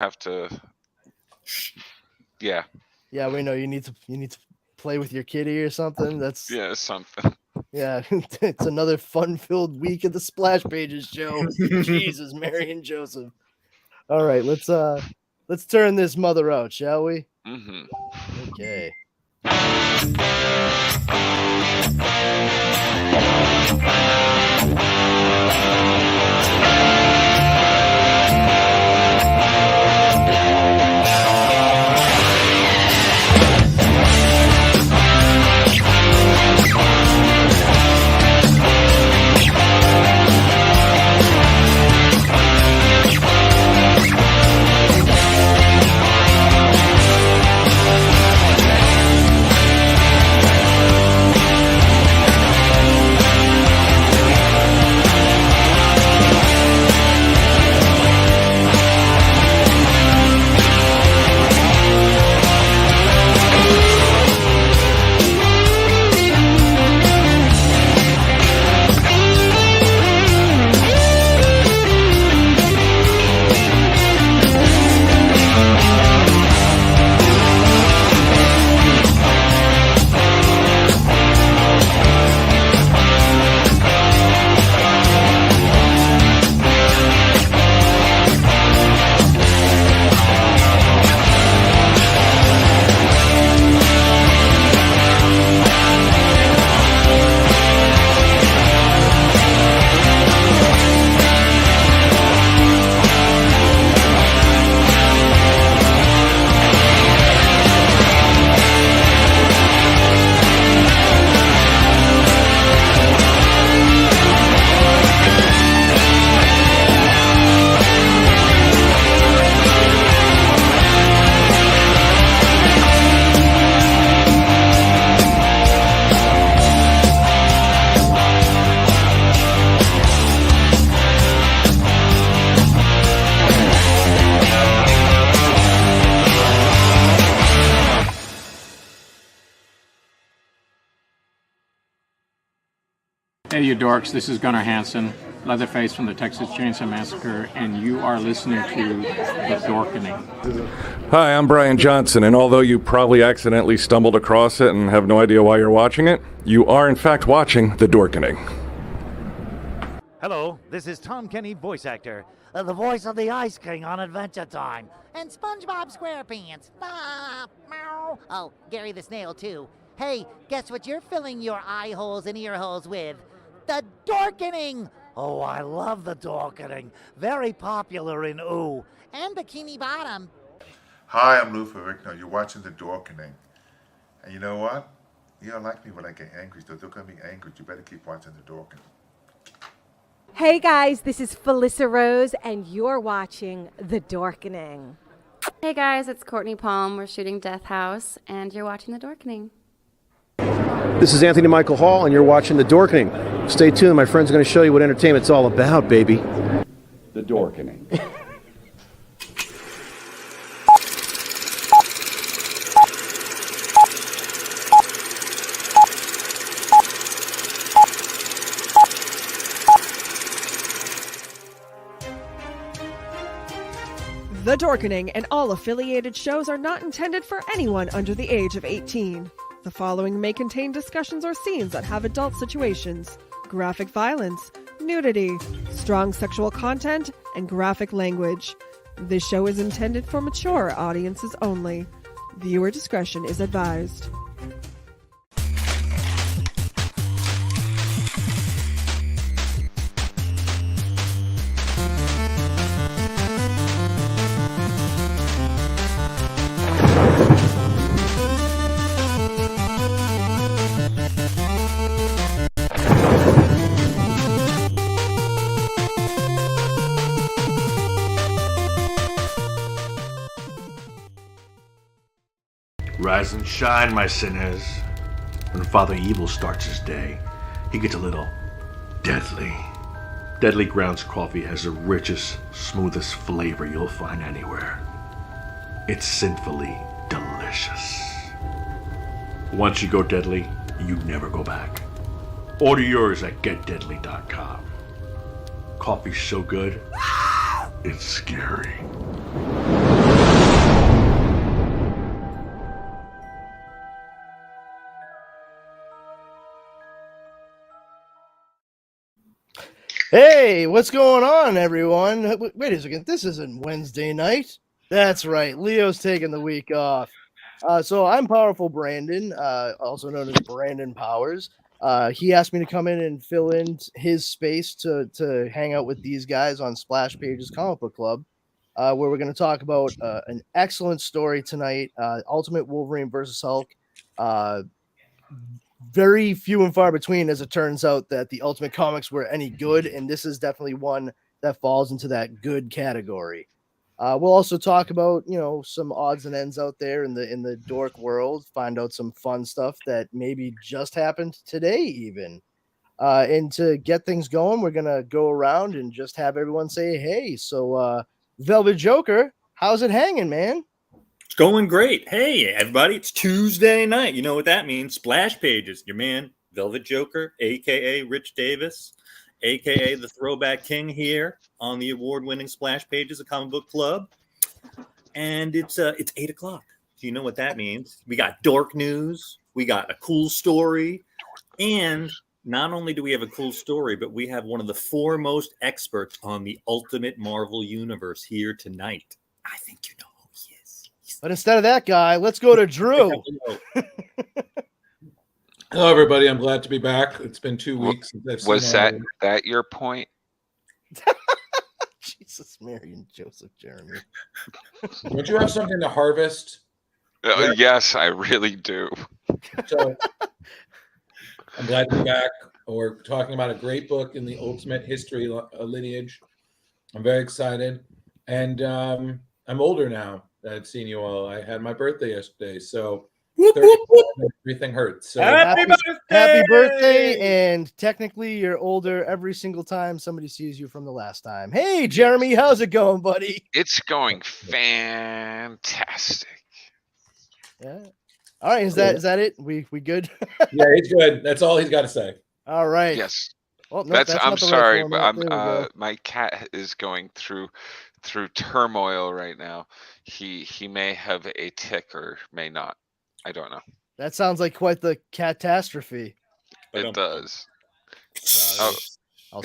have to. Yeah. Yeah, we know you need to play with your kitty or something. That's something. Yeah, it's another fun-filled week at the Splash Pages show. Jesus, Mary and Joseph. All right, let's turn this mother out, shall we? Mm-hmm. Okay. Hey, you dorks, this is Gunnar Hansen, Leatherface from the Texas Chainsaw Massacre, and you are listening to The Dorkening. Hi, I'm Brian Johnson, and although you probably accidentally stumbled across it and have no idea why you're watching it, you are in fact watching The Dorkening. Hello, this is Tom Kenny, voice actor, the voice of the Ice King on Adventure Time, and SpongeBob SquarePants. Meow. Oh, Gary the Snail, too. Hey, guess what you're filling your eye holes and ear holes with? The Dorkening! Oh, I love the Dorkening. Very popular in Ooh. And Bikini Bottom. Hi, I'm Lou Ferrigno. You're watching The Dorkening. And you know what? You don't like me when I get angry, so don't get me angry. You better keep watching The Dorkening. Hey guys, this is Felissa Rose, and you're watching The Dorkening. Hey guys, it's Courtney Palm. We're shooting Death House, and you're watching The Dorkening. This is Anthony Michael Hall, and you're watching The Dorkening. Stay tuned, my friends are going to show you what entertainment's all about, baby. The Dorkening. The Dorkening and all affiliated shows are not intended for anyone under the age of 18. The following may contain discussions or scenes that have adult situations, graphic violence, nudity, strong sexual content, and graphic language. This show is intended for mature audiences only. Viewer discretion is advised. Rise and shine, my sinners. When Father Evil starts his day, he gets a little deadly. Deadly Grounds coffee has the richest, smoothest flavor you'll find anywhere. It's sinfully delicious. Once you go deadly, you never go back. Order yours at getdeadly.com. Coffee's so good, it's scary. Hey, what's going on, everyone? Wait a second. This isn't Wednesday night. That's right. Leo's taking the week off. So I'm Powerful Brandon, also known as Brandon Powers. He asked me to come in and fill in his space to hang out with these guys on Splash Pages Comic Book Club, where we're going to talk about an excellent story tonight, Ultimate Wolverine versus Hulk. Very few and far between, as it turns out, that the Ultimate Comics were any good, and this is definitely one that falls into that good category. We'll also talk about, some odds and ends out there in the dork world, find out some fun stuff that maybe just happened today even. And to get things going, we're going to go around and just have everyone say, hey, so Velvet Joker, how's it hanging, man? It's going great. Hey, everybody, it's Tuesday night. You know what that means. Splash Pages. Your man, Velvet Joker, a.k.a. Rich Davis, a.k.a. the Throwback King here on the award-winning Splash Pages, a comic book club. And it's 8 o'clock. Do you know what that means? We got dork news. We got a cool story. And not only do we have a cool story, but we have one of the foremost experts on the Ultimate Marvel Universe here tonight. I think you know. But instead of that guy, let's go to Drew. Hello, everybody. I'm glad to be back. It's been 2 weeks since I've seen Was that your point? Jesus, Mary and Joseph, Jeremy. Don't you have something to harvest? Yes, I really do. So I'm glad to be back. We're talking about a great book in the Ultimate History lineage. I'm very excited. And I'm older now. I've seen you all. I had my birthday yesterday, so everything hurts. So happy birthday! And technically, you're older every single time somebody sees you from the last time. Hey, Jeremy, how's it going, buddy? It's going fantastic. Yeah. All right. Is that it? We good? Yeah, he's good. That's all he's got to say. All right. Yes. Well, no, I'm sorry, but I'm my cat is going through turmoil right now. He may have a tick or may not. I don't know. That sounds like quite the catastrophe. It does. It's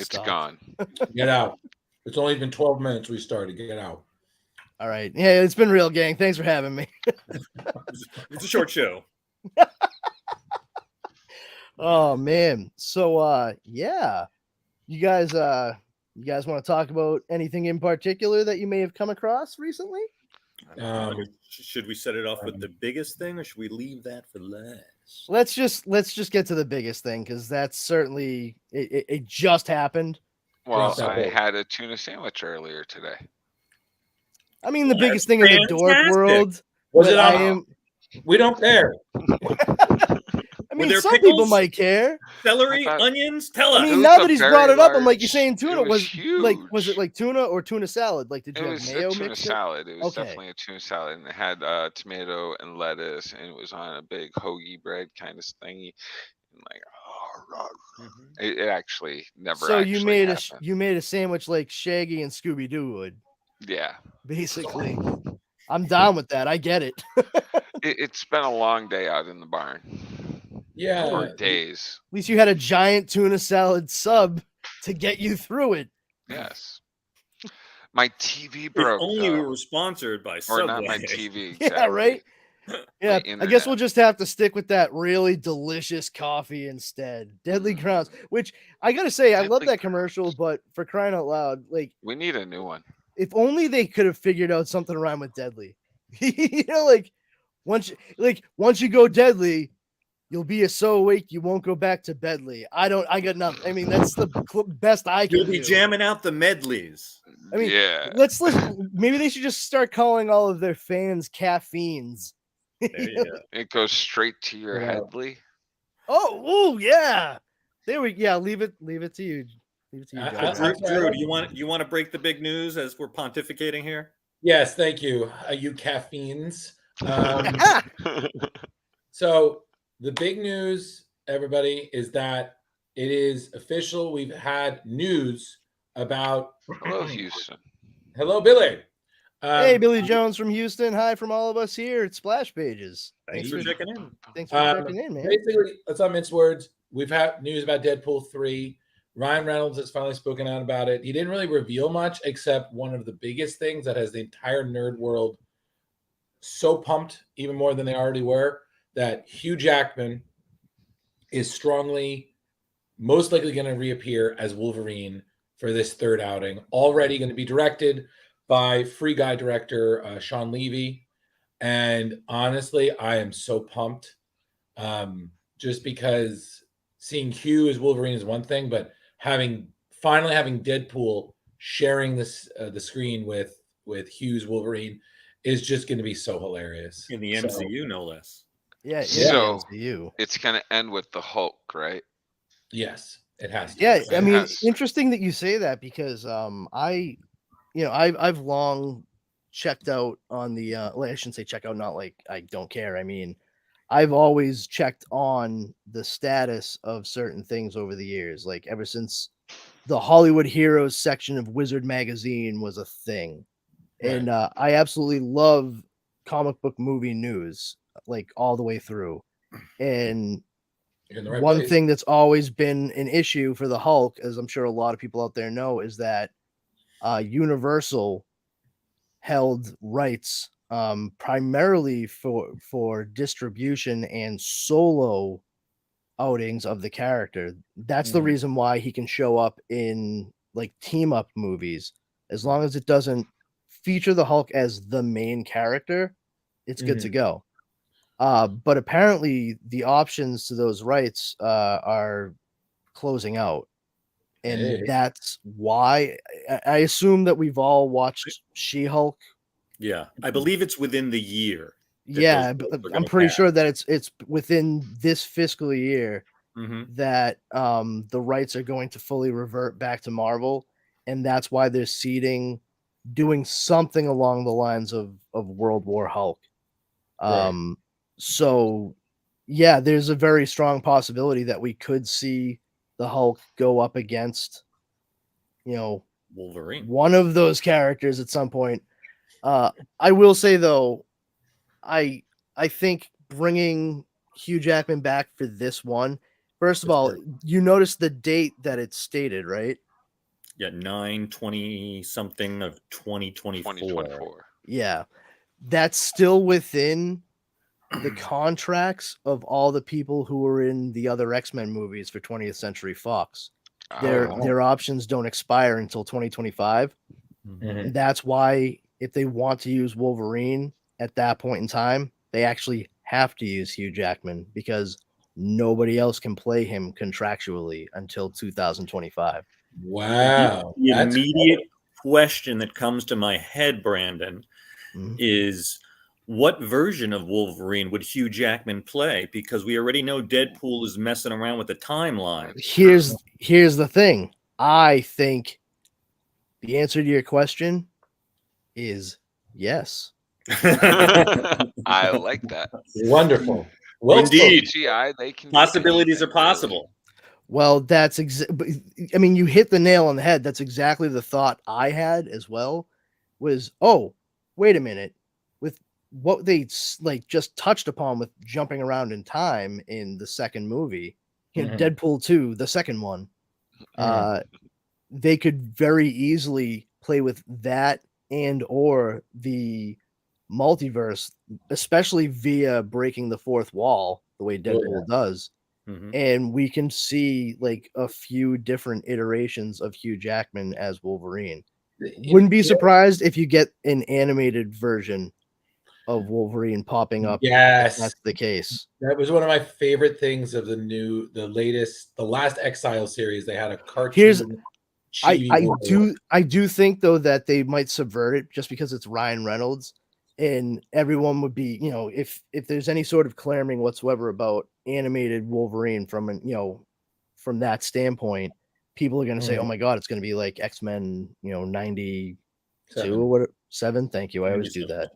stop. gone. Get out. It's only been 12 minutes we started. Get out. All right. Yeah, it's been real, gang. Thanks for having me. It's a short show. Oh man. So yeah. You guys want to talk about anything in particular that you may have come across recently? Should we set it off with the biggest thing, or should we leave that for last? Let's just get to the biggest thing, because that's certainly it just happened. Well, I had a tuna sandwich earlier today. I mean, the biggest thing in the dork world was it we don't care. I mean, some people might care. Celery, onions, tell us. I mean, now that he's brought it up, I'm like, you're saying tuna was it like tuna or tuna salad? Like, did you have mayo mixed? It was a tuna salad. It was definitely a tuna salad, and it had tomato and lettuce, and it was on a big hoagie bread kind of thingy. And like, it actually never. So actually you made a sandwich like Shaggy and Scooby Doo would. Yeah. Basically, I'm down with that. I get it. It's been a long day out in the barn. Yeah. 4 days. At least you had a giant tuna salad sub to get you through it. Yes. My TV broke. If only we were sponsored by Subway. Or not my TV. Exactly. Yeah, right? Yeah, I guess we'll just have to stick with that really delicious coffee instead. Deadly Grounds, which I got to say, I love that commercial, but for crying out loud, like, we need a new one. If only they could have figured out something to rhyme with deadly. Like once you go deadly, you'll be so awake you won't go back to bedly. I got nothing. I mean, that's the best I can do. You'll be jamming out the medleys. I mean, yeah. Let's maybe they should just start calling all of their fans caffeines. It goes straight to your headly. Oh, yeah. There we yeah. Leave it to you. Drew, do you want to break the big news as we're pontificating here? Yes, thank you. You caffeines. So the big news, everybody, is that it is official. We've had news about. Hello, Houston. Hello, Billy. Hey, Billy Jones from Houston. Hi from all of us here at Splash Pages. Thanks for checking in. Thanks for checking in, man. Basically, let's not mince words. We've had news about Deadpool 3. Ryan Reynolds has finally spoken out about it. He didn't really reveal much, except one of the biggest things that has the entire nerd world so pumped, even more than they already were, that Hugh Jackman is strongly, most likely going to reappear as Wolverine for this third outing. Already going to be directed by Free Guy director Sean Levy. And honestly, I am so pumped. Just because seeing Hugh as Wolverine is one thing, but finally having Deadpool sharing the screen with Hugh's Wolverine is just going to be so hilarious in the MCU, no less. Yeah, So MCU. It's going to end with the Hulk, right? Yes, it has to. Yeah, I mean, has. interesting that you say that because I've long checked out on the I shouldn't say check out, not like I don't care. I mean, I've always checked on the status of certain things over the years, like ever since the Hollywood Heroes section of Wizard magazine was a thing. And I absolutely love comic book movie news, like all the way through. And one thing that's always been an issue for the Hulk, as I'm sure a lot of people out there know, is that Universal held rights primarily for distribution and solo outings of the character. That's the reason why he can show up in like team up movies. As long as it doesn't feature the Hulk as the main character, it's good to go. But apparently the options to those rights are closing out. And that's why I assume that we've all watched She-Hulk. Yeah, I believe it's within the year. Yeah, but I'm pretty sure that it's within this fiscal year that the rights are going to fully revert back to Marvel, and that's why they're seeding doing something along the lines of World War Hulk. So yeah, there's a very strong possibility that we could see the Hulk go up against, Wolverine, one of those characters at some point. I will say though, I think bringing Hugh Jackman back for this one, first of all, you notice the date that it's stated, right? Yeah, 9/20 something of 2024. Yeah, that's still within the contracts of all the people who were in the other X-Men movies for 20th Century Fox. Their options don't expire until 2025. And that's why if they want to use Wolverine at that point in time, they actually have to use Hugh Jackman because nobody else can play him contractually until 2025. Wow. The immediate question that comes to my head, Brandon, is what version of Wolverine would Hugh Jackman play? Because we already know Deadpool is messing around with the timeline. Here's the thing. I think the answer to your question is yes. I like that. Wonderful. Well, indeed. They can Possibilities are possible. Well, that's I mean, you hit the nail on the head. That's exactly the thought I had as well. Was, oh, wait a minute. With what they like just touched upon with jumping around in time in the second movie, Deadpool 2, the second one, they could very easily play with that and or the multiverse, especially via breaking the fourth wall the way Deadpool does. And we can see like a few different iterations of Hugh Jackman as Wolverine. Wouldn't be surprised if you get an animated version of Wolverine popping up. Yes, if that's the case. That was one of my favorite things of the last Exile series. They had a cartoon. I do think though that they might subvert it just because it's Ryan Reynolds, and everyone would be, if there's any sort of clamoring whatsoever about animated Wolverine from that standpoint, people are going to say, "Oh my God, it's going to be like X-Men, 92 or what? 7." Thank you. I always do that.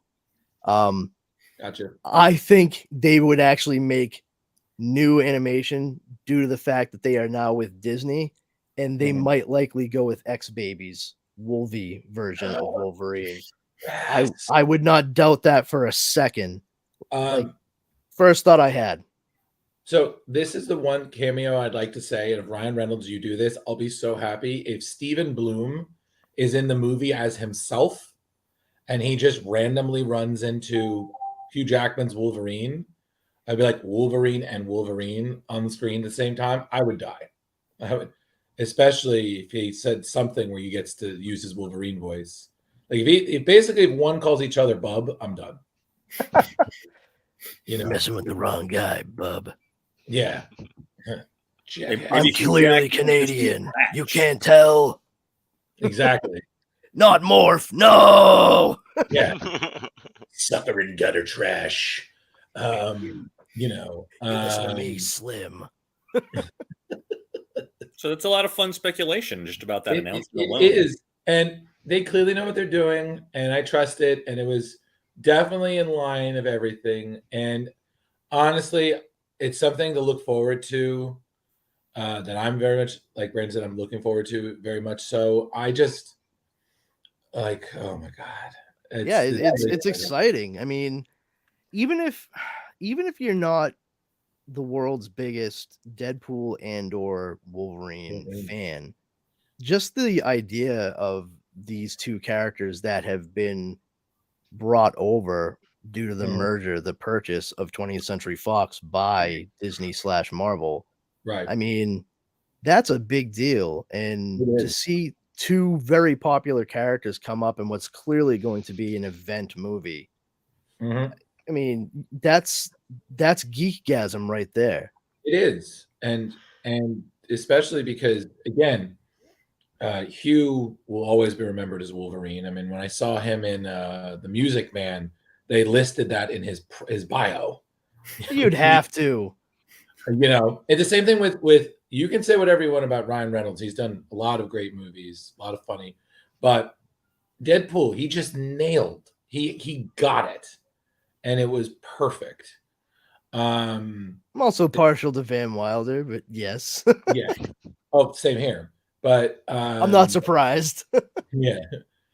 Gotcha. I think they would actually make new animation due to the fact that they are now with Disney, and they might likely go with X-Baby's Wolvie version of Wolverine. I would not doubt that for a second. Like, first thought I had. So this is the one cameo I'd like to say, and if Ryan Reynolds, you do this, I'll be so happy. If Stephen Bloom is in the movie as himself, and he just randomly runs into Hugh Jackman's Wolverine, I'd be like Wolverine and Wolverine on the screen at the same time. I would die. I would, especially if he said something where he gets to use his Wolverine voice. Like if basically if one calls each other bub, I'm done. You know, messing with the wrong guy, bub. Yeah. I'm clearly Canadian. You can't tell. Exactly. Not morph. No. Yeah. Sucker in gutter trash. You know. Listen to me, Slim. So it's a lot of fun speculation just about that announcement alone. It is. And they clearly know what they're doing, and I trust it. And it was definitely in line of everything. And honestly, it's something to look forward to. That I'm very much, like Brandon said, I'm looking forward to very much. So I just like, oh my god, it's exciting. I mean, even if you're not the world's biggest Deadpool and or Wolverine fan, just the idea of these two characters that have been brought over due to the merger, the purchase of 20th Century Fox by Disney/Marvel. Right. I mean, that's a big deal. And to see two very popular characters come up in what's clearly going to be an event movie. Mm-hmm. I mean, that's geekgasm right there. It is. And especially because, again, Hugh will always be remembered as Wolverine. I mean, when I saw him in The Music Man, they listed that in his bio. You'd have to. You know, and the same thing with you can say whatever you want about Ryan Reynolds. He's done a lot of great movies, a lot of funny, but Deadpool, he just nailed. He got it, and it was perfect. I'm also partial to Van Wilder, but yes. Yeah. Oh, same here. But I'm not surprised. Yeah.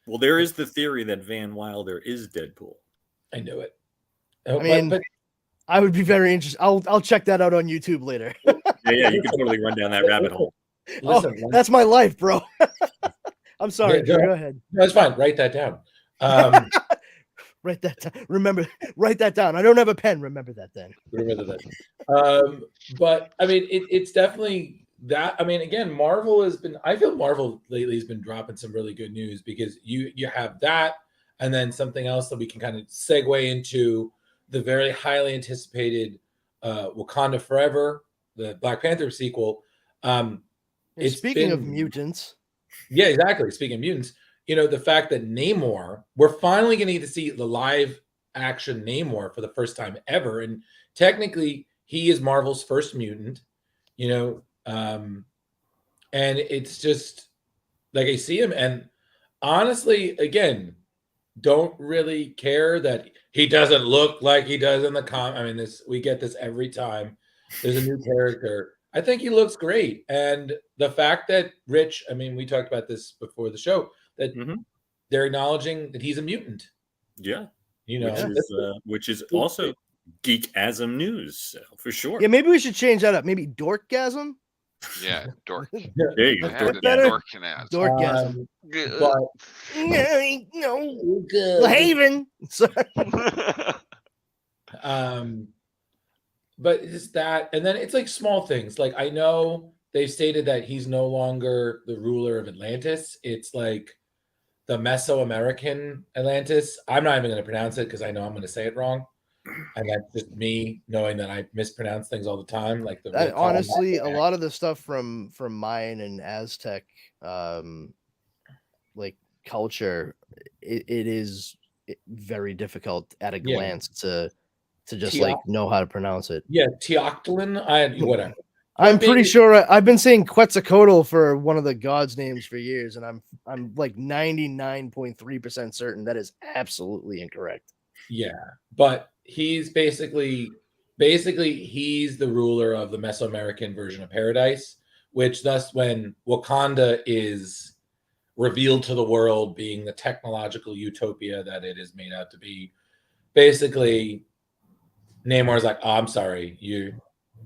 Well, there is the theory that Van Wilder is Deadpool. I knew it. I mean, but I would be very interested. I'll check that out on YouTube later. Yeah, you can totally run down that rabbit hole. Listen, that's my life, bro. I'm sorry. Yeah, go ahead. That's fine. Write that down. Write that down. Remember, write that down. I don't have a pen. Remember that then. Remember that. But I mean, it's definitely that. I mean, again, Marvel has been. I feel Marvel lately has been dropping some really good news because you have that, and then something else that we can kind of segue into the very highly anticipated Wakanda Forever, the Black Panther sequel. Speaking of mutants. Yeah, exactly. Speaking of mutants, you know, the fact that Namor, we're finally going to get to see the live action Namor for the first time ever. And technically, he is Marvel's first mutant, you know. And it's just like I see him. And honestly, again, don't really care that he doesn't look like he does in the comic. I mean, we get this every time there's a new character. I think he looks great. And the fact that Rich, I mean, we talked about this before the show, that they're acknowledging that he's a mutant. Yeah. You know, which is also geekasm news for sure. Yeah, maybe we should change that up. Maybe dorkgasm. Yeah, dork. There you go. Dorkgasm. Dorkgasm. No, Haven. But it's that, and then it's like small things. Like I know they've stated that he's no longer the ruler of Atlantis. It's like the Mesoamerican Atlantis. I'm not even going to pronounce it because I know I'm going to say it wrong. And that's just me knowing that I mispronounce things all the time. Like honestly, a lot of the stuff from Mayan and Aztec, like culture, it is very difficult at a glance to just like know how to pronounce it. Yeah, Teoctlan. Whatever. I'm pretty sure I've been saying Quetzalcoatl for one of the gods' names for years, and I'm like 99.3% certain that is absolutely incorrect. Yeah, but he's basically he's the ruler of the Mesoamerican version of paradise, which thus when Wakanda is revealed to the world being the technological utopia that it is made out to be, basically Namor's like, oh, I'm sorry,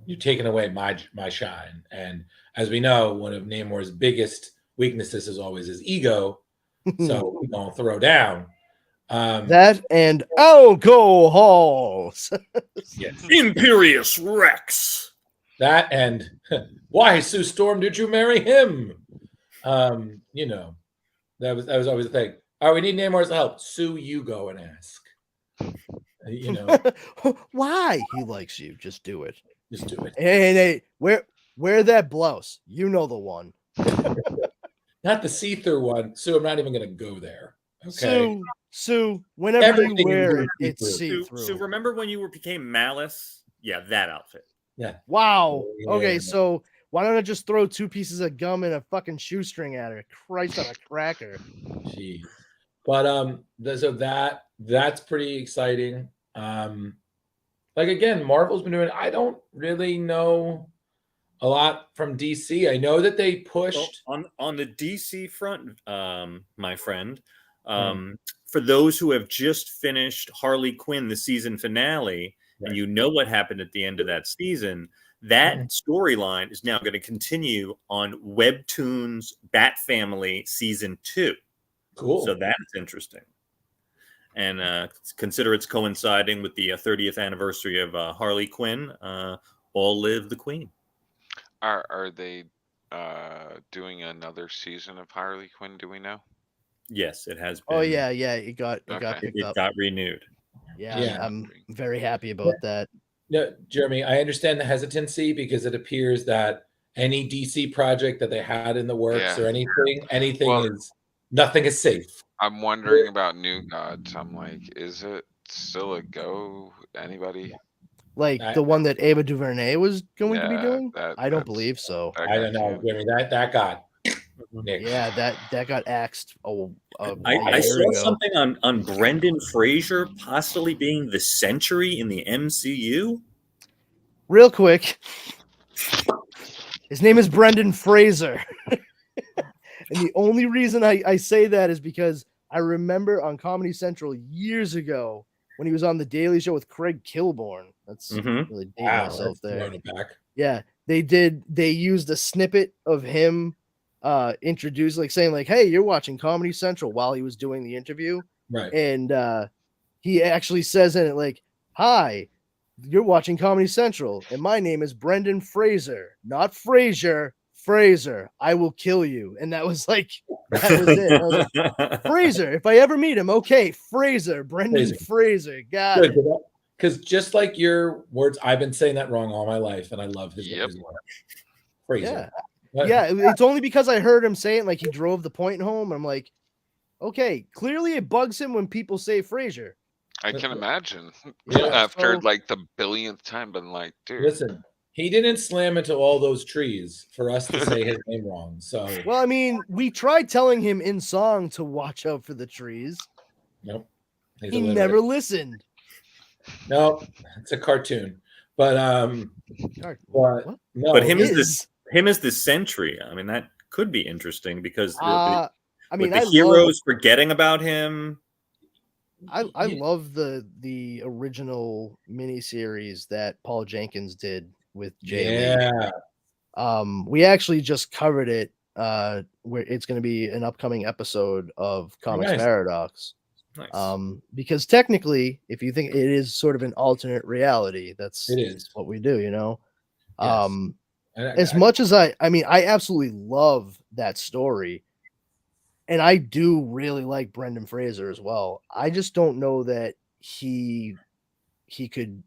you're taking away my shine. And as we know, one of Namor's biggest weaknesses is always his ego. So we don't throw down. That and alcohols. Yes. Imperious Rex. That and why, Sue Storm, did you marry him? You know, that was always the thing. All right, we need Namor's help. Sue, you go and ask. You know, why he likes you? Just do it. Just do it. Hey, wear that blouse. You know the one. Not the see-through one. Sue, I'm not even going to go there. Okay. Sue, whenever Everything you wear is it, it's see-through. see-through. So remember when you became Malice? Yeah, that outfit. Yeah. Wow. Yeah. Okay, so why don't I just throw 2 pieces of gum and a fucking shoestring at her? Christ on a cracker. Jeez. But so that's pretty exciting. Like again, Marvel's been doing. I don't really know a lot from DC. I know that they pushed on the DC front, my friend. For those who have just finished Harley Quinn, the season finale, and you know what happened at the end of that season, that storyline is now going to continue on Webtoons Bat Family season 2. Cool. So that's interesting. And consider it's coinciding with the 30th anniversary of Harley Quinn. All live the Queen. Are they doing another season of Harley Quinn? Do we know? Yes, it has been. Oh yeah, it got picked up. It got renewed. Yeah, I'm very happy about that. No, Jeremy, I understand the hesitancy because it appears that any DC project that they had in the works or nothing is safe. I'm wondering about New Gods. I'm like, is it still a go? Anybody? Like the one that Ava DuVernay was going to be doing? I don't believe so. I don't know, Jeremy. That got yeah, that got axed. I saw something on Brendan Fraser possibly being the Sentry in the MCU. Real quick, his name is Brendan Fraser. And the only reason I say that is because I remember on Comedy Central years ago when he was on the Daily Show with Craig Kilborn. That's really dating myself there. Yeah, they used a snippet of him saying like, hey, you're watching Comedy Central while he was doing the interview. Right. And he actually says in it like, hi, you're watching Comedy Central, and my name is Brendan Fraser, not Fraser. Fraser, I will kill you. And that was it. I was like, Fraser, if I ever meet him, okay, Brendan Fraser. Got it. Because just like your words, I've been saying that wrong all my life, and I love his words. Fraser. Yeah, it's only because I heard him say it, like he drove the point home. I'm like, okay, clearly it bugs him when people say Fraser. I can imagine. Yeah, After like the billionth time, been like, dude. Listen, he didn't slam into all those trees for us to say his name wrong. So, well, I mean, we tried telling him in song to watch out for the trees. Nope. He never listened. No, it's a cartoon. But him as the Sentry. I mean, that could be interesting because the heroes forgetting about him. I love the original miniseries that Paul Jenkins did with Jay Lee. We actually just covered it where it's going to be an upcoming episode of Comics Paradox. Nice. Because technically, if you think it is sort of an alternate reality, that's what we do, you know. As much as I absolutely love that story, and I do really like Brendan Fraser as well. I just don't know that he could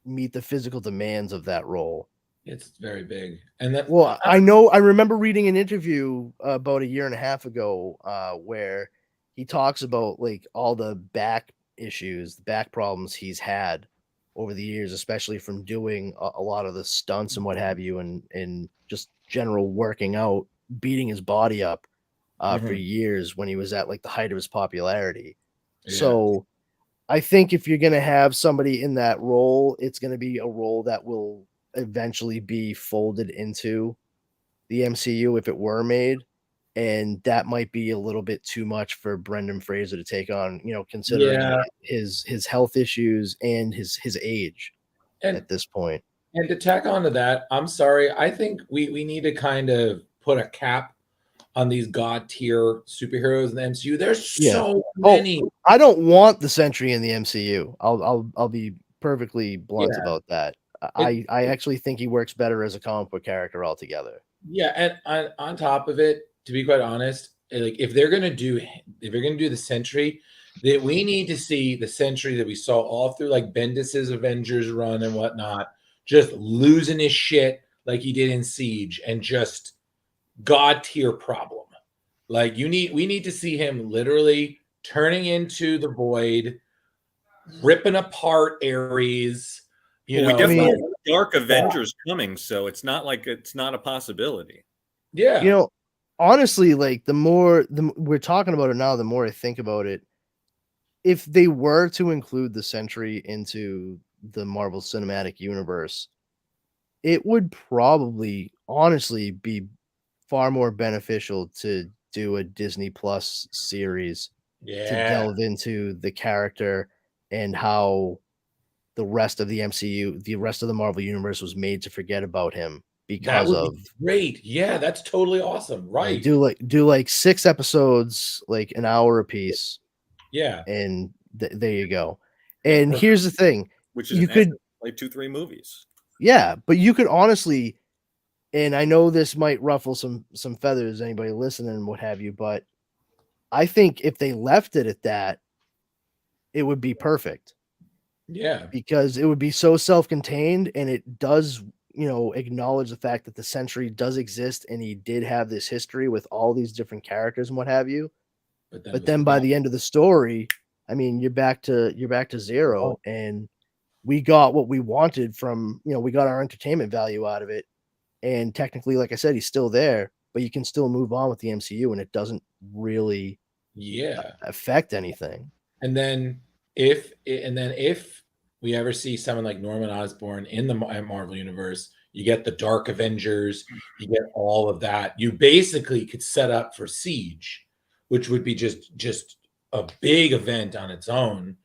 meet the physical demands of that role. It's very big. And that I remember reading an interview about 1.5 years ago where he talks about like all the back issues, the back problems he's had over the years, especially from doing a lot of the stunts and what have you, and just general working out, beating his body up for years when he was at like the height of his popularity. Yeah. So I think if you're going to have somebody in that role, it's going to be a role that will eventually be folded into the MCU if it were made. And that might be a little bit too much for Brendan Fraser to take on, you know, considering his health issues and his age at this point. And to tack onto that, I'm sorry. I think we need to kind of put a cap on these god tier superheroes in the MCU. There's so many. I don't want the Sentry in the MCU. I'll be perfectly blunt about that. I actually think he works better as a comic book character altogether. Yeah, and on top of it, to be quite honest, like if they're gonna do the Sentry, that we need to see the Sentry that we saw all through like Bendis's Avengers run and whatnot, just losing his shit like he did in Siege and just god tier problem. Like we need to see him literally turning into the Void, ripping apart Ares. We definitely have Dark Avengers coming, so it's not like it's not a possibility. Yeah. Honestly, like the more we're talking about it now, the more I think about it. If they were to include the Sentry into the Marvel Cinematic Universe, it would probably honestly be far more beneficial to do a Disney Plus series to delve into the character and how the rest of the MCU, the rest of the Marvel Universe was made to forget about him because of great. Yeah, that's totally awesome. Right. Do like 6 episodes, like an hour a piece. Yeah. And there you go. And here's the thing, which is you could like 2-3 movies. Yeah, but you could honestly, and I know this might ruffle some feathers, anybody listening and what have you, but I think if they left it at that, it would be perfect. Yeah. Because it would be so self-contained, and it does, acknowledge the fact that the Sentry does exist and he did have this history with all these different characters and what have you. But then by the end of the story, I mean, you're back to zero, and we got what we wanted from, we got our entertainment value out of it. And technically, like I said, he's still there, but you can still move on with the MCU and it doesn't really affect anything. And then if we ever see someone like Norman Osborn in the Marvel Universe, you get the Dark Avengers, you get all of that. You basically could set up for Siege, which would be just a big event on its own.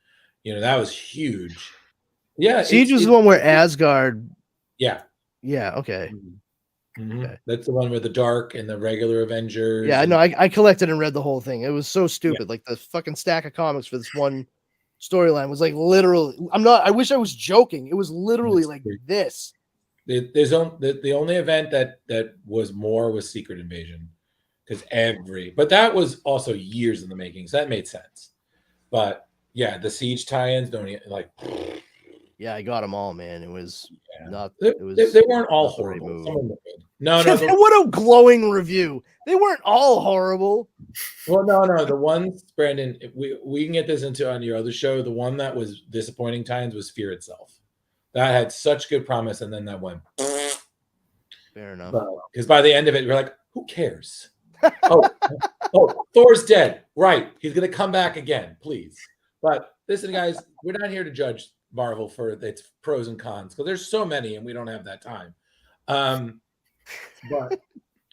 That was huge. Yeah, Siege was the one where Asgard. Yeah. Yeah. Okay. Mm-hmm. Okay. That's the one with the Dark and the regular Avengers. Yeah, I know. I collected and read the whole thing. It was so stupid. Like the fucking stack of comics for this one storyline was like literally. I wish I was joking. It was literally like this. The only event that was more was Secret Invasion, but that was also years in the making, so that made sense. But yeah, the Siege tie-ins don't like. Yeah, I got them all, man. It was not. They weren't all horrible. Some of them were good. No. What a glowing review. They weren't all horrible. Well, no. The ones, Brandon, we can get this into on your other show. The one that was disappointing times was Fear itself. That had such good promise, and then that went. Fair enough. Because by the end of it, you're like, who cares? oh, Thor's dead. Right. He's gonna come back again, please. But listen, guys, we're not here to judge Marvel for its pros and cons, because there's so many and we don't have that time.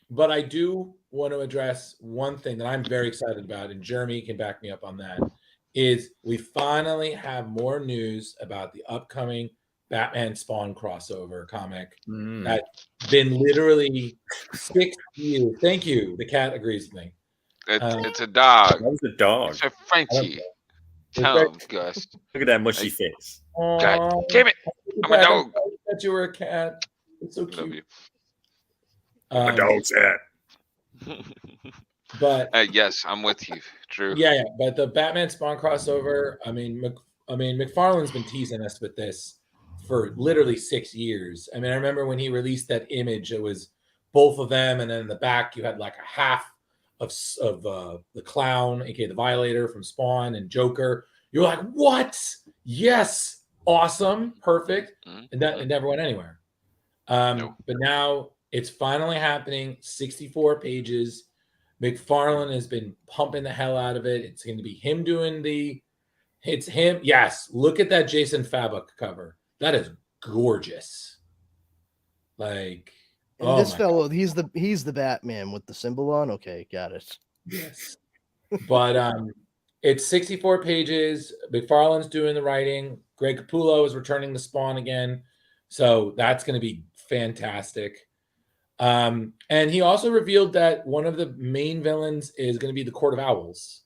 But I do want to address one thing that I'm very excited about, and Jeremy can back me up on that, is we finally have more news about the upcoming Batman Spawn crossover comic that's been literally 6 years. Thank you. The cat agrees with me. It's a dog. That was a dog. It's a Frenchie. Tell him, Gus. Look at that mushy face. God damn it! I'm a dog. I thought you were a cat. It's so cute. Love you. A dog's hat. But yes, I'm with you, Drew. Yeah. But the Batman Spawn crossover. I mean, McFarlane's been teasing us with this for literally 6 years. I mean, I remember when he released that image. It was both of them, and then in the back you had like a half of the Clown, aka the Violator from Spawn, and Joker. You're like, what? Yes, awesome, perfect, and that it never went anywhere. But now it's finally happening. 64 pages. McFarlane has been pumping the hell out of it. It's going to be him doing it's him. Yes, look at that Jason Fabok cover. That is gorgeous. Like, and this fellow, God. he's the Batman with the symbol on. Okay, got it. Yes, but it's 64 pages. McFarlane's doing the writing. Greg Capullo is returning the Spawn again. So that's going to be fantastic. And he also revealed that one of the main villains is going to be the Court of Owls,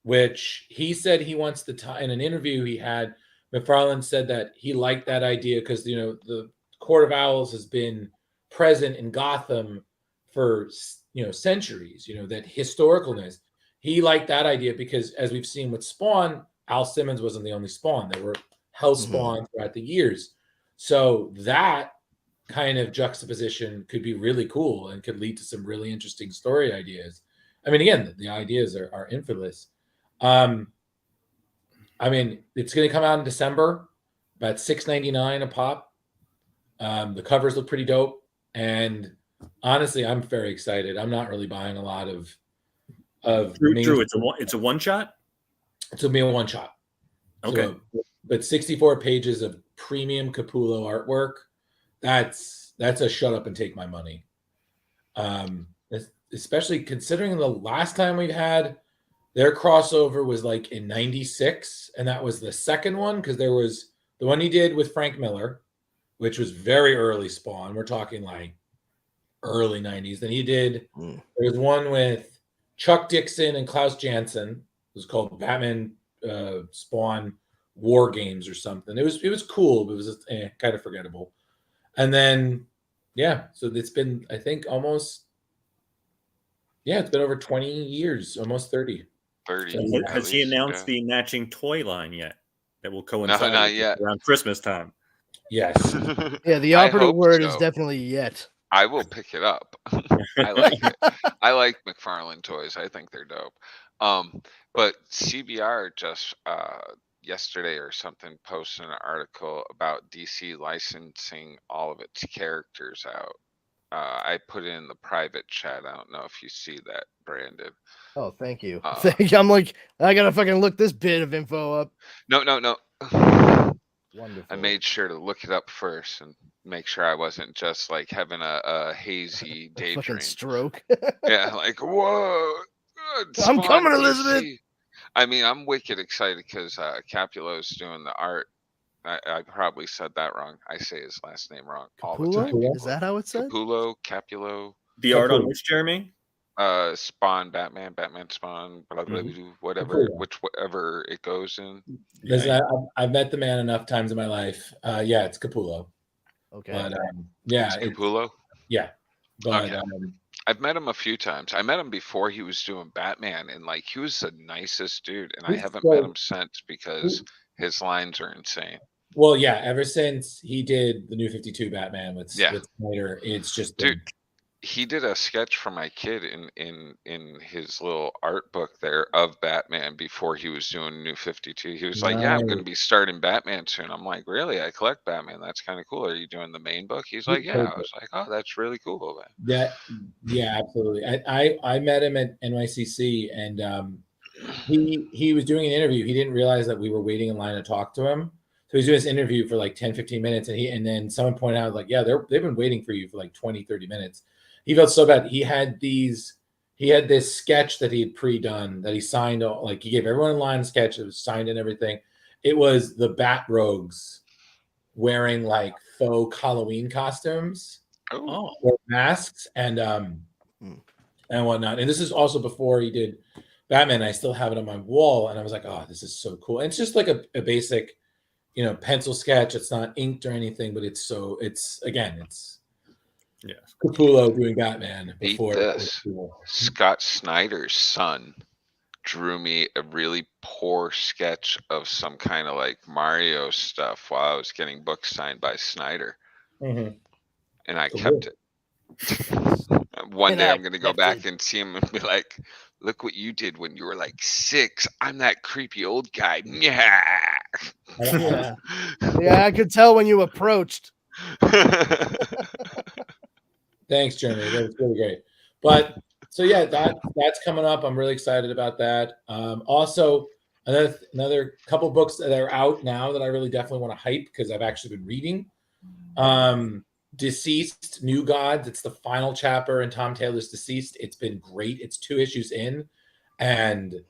which he said he wants to tie. In an interview he had, McFarlane said that he liked that idea because, you know, the Court of Owls has been present in Gotham for, you know, centuries, you know, that historicalness. He liked that idea because, as we've seen with Spawn, Al Simmons wasn't the only Spawn. There were Hell Spawn throughout the years. So that kind of juxtaposition could be really cool and could lead to some really interesting story ideas. I mean, again, the ideas are infamous. I mean, it's going to come out in December, about $6.99 a pop. The covers look pretty dope, and honestly, I'm very excited. I'm not really buying a lot of Drew, it's a one shot. It's gonna be a one shot. Okay, so, but 64 pages of premium Capullo artwork. That's a shut up and take my money. Especially considering the last time we had their crossover was like in '96, and that was the second one because there was the one he did with Frank Miller, which was very early Spawn. We're talking like early '90s. Then he did. There was one with Chuck Dixon and Klaus Janson. It was called Batman Spawn War Games or something. It was cool, but it was kind of forgettable. And then so it's been, I think, almost it's been over 20 years, almost 30. 30. So has he announced the matching toy line yet that will coincide around Christmas time? Yes. Yeah, the operative word is definitely yet. I will pick it up. I like it. I like McFarlane toys. I think they're dope. But CBR just yesterday or something posted an article about DC licensing all of its characters out. I put it in the private chat. I don't know if you see that, Brandon. Oh, thank you. I'm like, I gotta fucking look this bit of info up. No. Wonderful. I made sure to look it up first and make sure I wasn't just like having a hazy daydream. Fucking stroke. Yeah, like, whoa. I'm coming, DC. Elizabeth. I mean, I'm wicked excited because Capulo's doing the art. I probably said that wrong. I say his last name wrong all the time. Is that how it said? Capulo. The art on which, Jeremy? Spawn, Batman Spawn, blah, blah, blah, whatever, whichever it goes in. Listen, I've met the man enough times in my life. It's Capullo. Okay. But It's Capullo? Yeah. But okay. I've met him a few times. I met him before he was doing Batman, and like he was the nicest dude. And I haven't met him since because his lines are insane. Well, yeah, ever since he did the New 52 Batman with Snyder, it's just dude. He did a sketch for my kid in his little art book there of Batman before he was doing New 52. He was like, "Yeah, I'm going to be starting Batman soon." I'm like, "Really? I collect Batman. That's kind of cool. Are you doing the main book?" He's like, "Yeah." I was like, "Oh, that's really cool, man." Yeah, absolutely. I met him at NYCC, and he was doing an interview. He didn't realize that we were waiting in line to talk to him. So he's doing this interview for like 10-15 minutes, and then someone pointed out, like, "Yeah, they've been waiting for you for like 20-30 minutes." He felt so bad. He had this sketch that he had pre-done that he signed. Like, he gave everyone in line a sketch. It was signed and everything. It was the Bat Rogues wearing like faux Halloween costumes, or masks, and whatnot. And this is also before he did Batman. I still have it on my wall, and I was like, "Oh, this is so cool." And it's just like a basic, pencil sketch. It's not inked or anything, but it's Capullo doing Batman before. Cool. Scott Snyder's son drew me a really poor sketch of some kind of like Mario stuff while I was getting books signed by Snyder. Mm-hmm. And I kept it. One day I'm going to go back and see him and be like, "Look what you did when you were like 6. I'm that creepy old guy." Yeah. Yeah, I could tell when you approached. Thanks, Jeremy. That was really great. But so that's coming up. I'm really excited about that. Also, another couple books that are out now that I really definitely want to hype because I've actually been reading. Deceased, New Gods. It's the final chapter in Tom Taylor's Deceased. It's been great. It's 2 issues in, and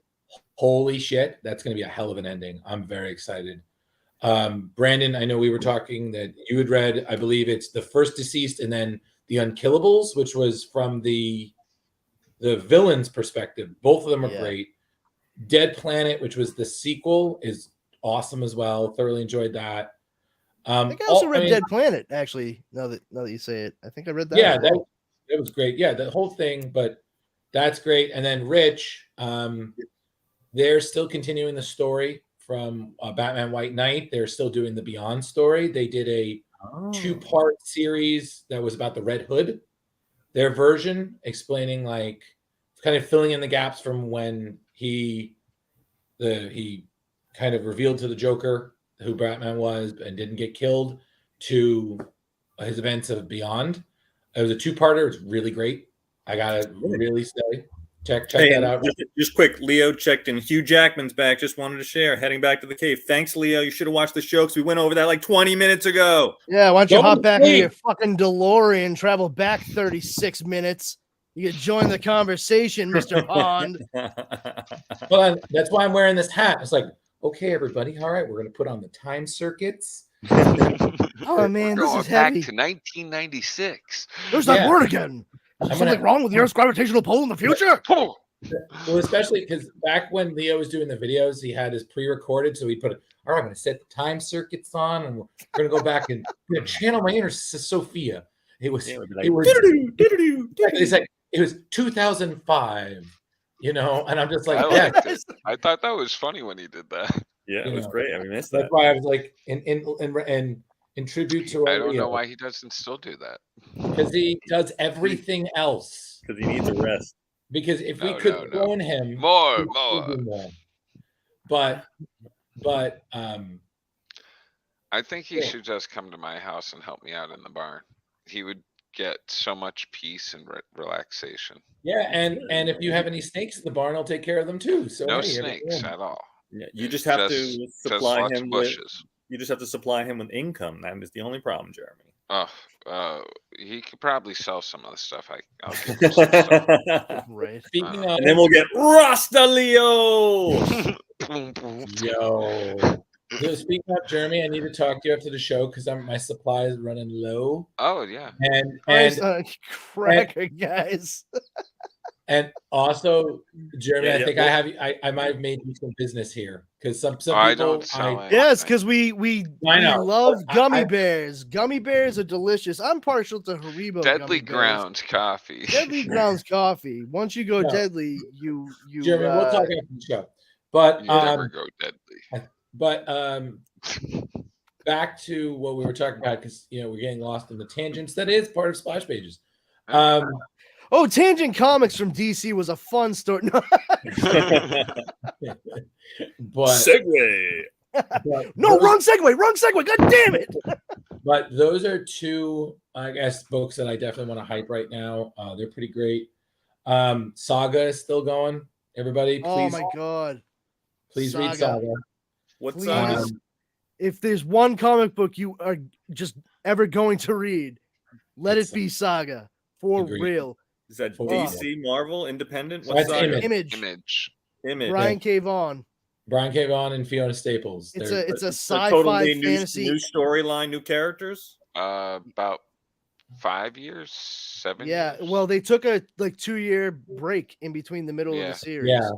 holy shit, that's going to be a hell of an ending. I'm very excited. Brandon, I know we were talking that you had read, I believe it's The First Deceased and then The Unkillables, which was from the villain's perspective. Both of them are great. Dead Planet, which was the sequel, is awesome as well. Thoroughly enjoyed that. I think I also read Dead Planet, actually, now that you say it. I think I read that. Yeah, that was great. Yeah, the whole thing, but that's great. And then Rich, they're still continuing the story from Batman White Knight. They're still doing the Beyond story. They did a 2-part series that was about the Red Hood, their version, explaining, like, kind of filling in the gaps from when he kind of revealed to the Joker who Batman was and didn't get killed, to his events of Beyond. It was a 2-parter. It's really great. I gotta really say, check that out. Just quick, Leo checked in. Hugh Jackman's back. Just wanted to share. Heading back to the cave. Thanks, Leo. You should have watched the show because we went over that like 20 minutes ago. Yeah, why don't you hop back into your fucking DeLorean, travel back 36 minutes. You can join the conversation, Mr. Pond. Well, that's why I'm wearing this hat. It's like, okay, everybody, all right, we're going to put on the time circuits. Oh, man, this is back heavy. to 1996. There's that word again. Is something wrong with the Earth's gravitational pull in the future? Well, especially because back when Leo was doing the videos, he had his pre-recorded, so he put, all right, I'm going to set the time circuits on, and we're going to go back and channel my inner Sophia. It was 2005, and I'm just like, I thought that was funny when he did that. Yeah, it was great. I missed that. That's why I was like, in tribute to. I don't know why he doesn't still do that. Because he does everything else. Because he needs a rest. Because if we could clone him, more. But I think he should just come to my house and help me out in the barn. He would get so much peace and relaxation. Yeah, and if you have any snakes in the barn, I'll take care of them too. So no snakes at all. Yeah, you just have to supply him with bushes. You just have to supply him with income. That is the only problem, Jeremy. He could probably sell some of the stuff. I'll give him some stuff. Right. And then we'll get Rasta Leo. Yo. So speaking of Jeremy, I need to talk to you after the show because my supply is running low. Oh yeah. And cracker guys. And also, Jeremy, I think I might have made you some business here because some people. I don't sell yes, because we love gummy bears. Gummy bears are delicious. I'm partial to Haribo. Deadly Grounds coffee. Deadly Grounds coffee. Once you go deadly, you. Jeremy, we'll talk after the show. But you never go deadly. But back to what we were talking about because we're getting lost in the tangents. That is part of Splash Pages. Oh, Tangent Comics from DC was a fun story. But segue. Wrong segue. God damn it. But those are two, I guess, books that I definitely want to hype right now. They're pretty great. Saga is still going. Everybody, please. Oh my god. Please read Saga. What's Saga? If there's one comic book you are just ever going to read, let it be Saga. For real. Is that DC, Marvel, Independent? What's Image. Brian K. Vaughan. And Fiona Staples. It's a sci-fi totally fantasy. New storyline, new characters? About 5 years, 7 years. Yeah, well, they took a 2-year break in between the middle of the series. Yeah.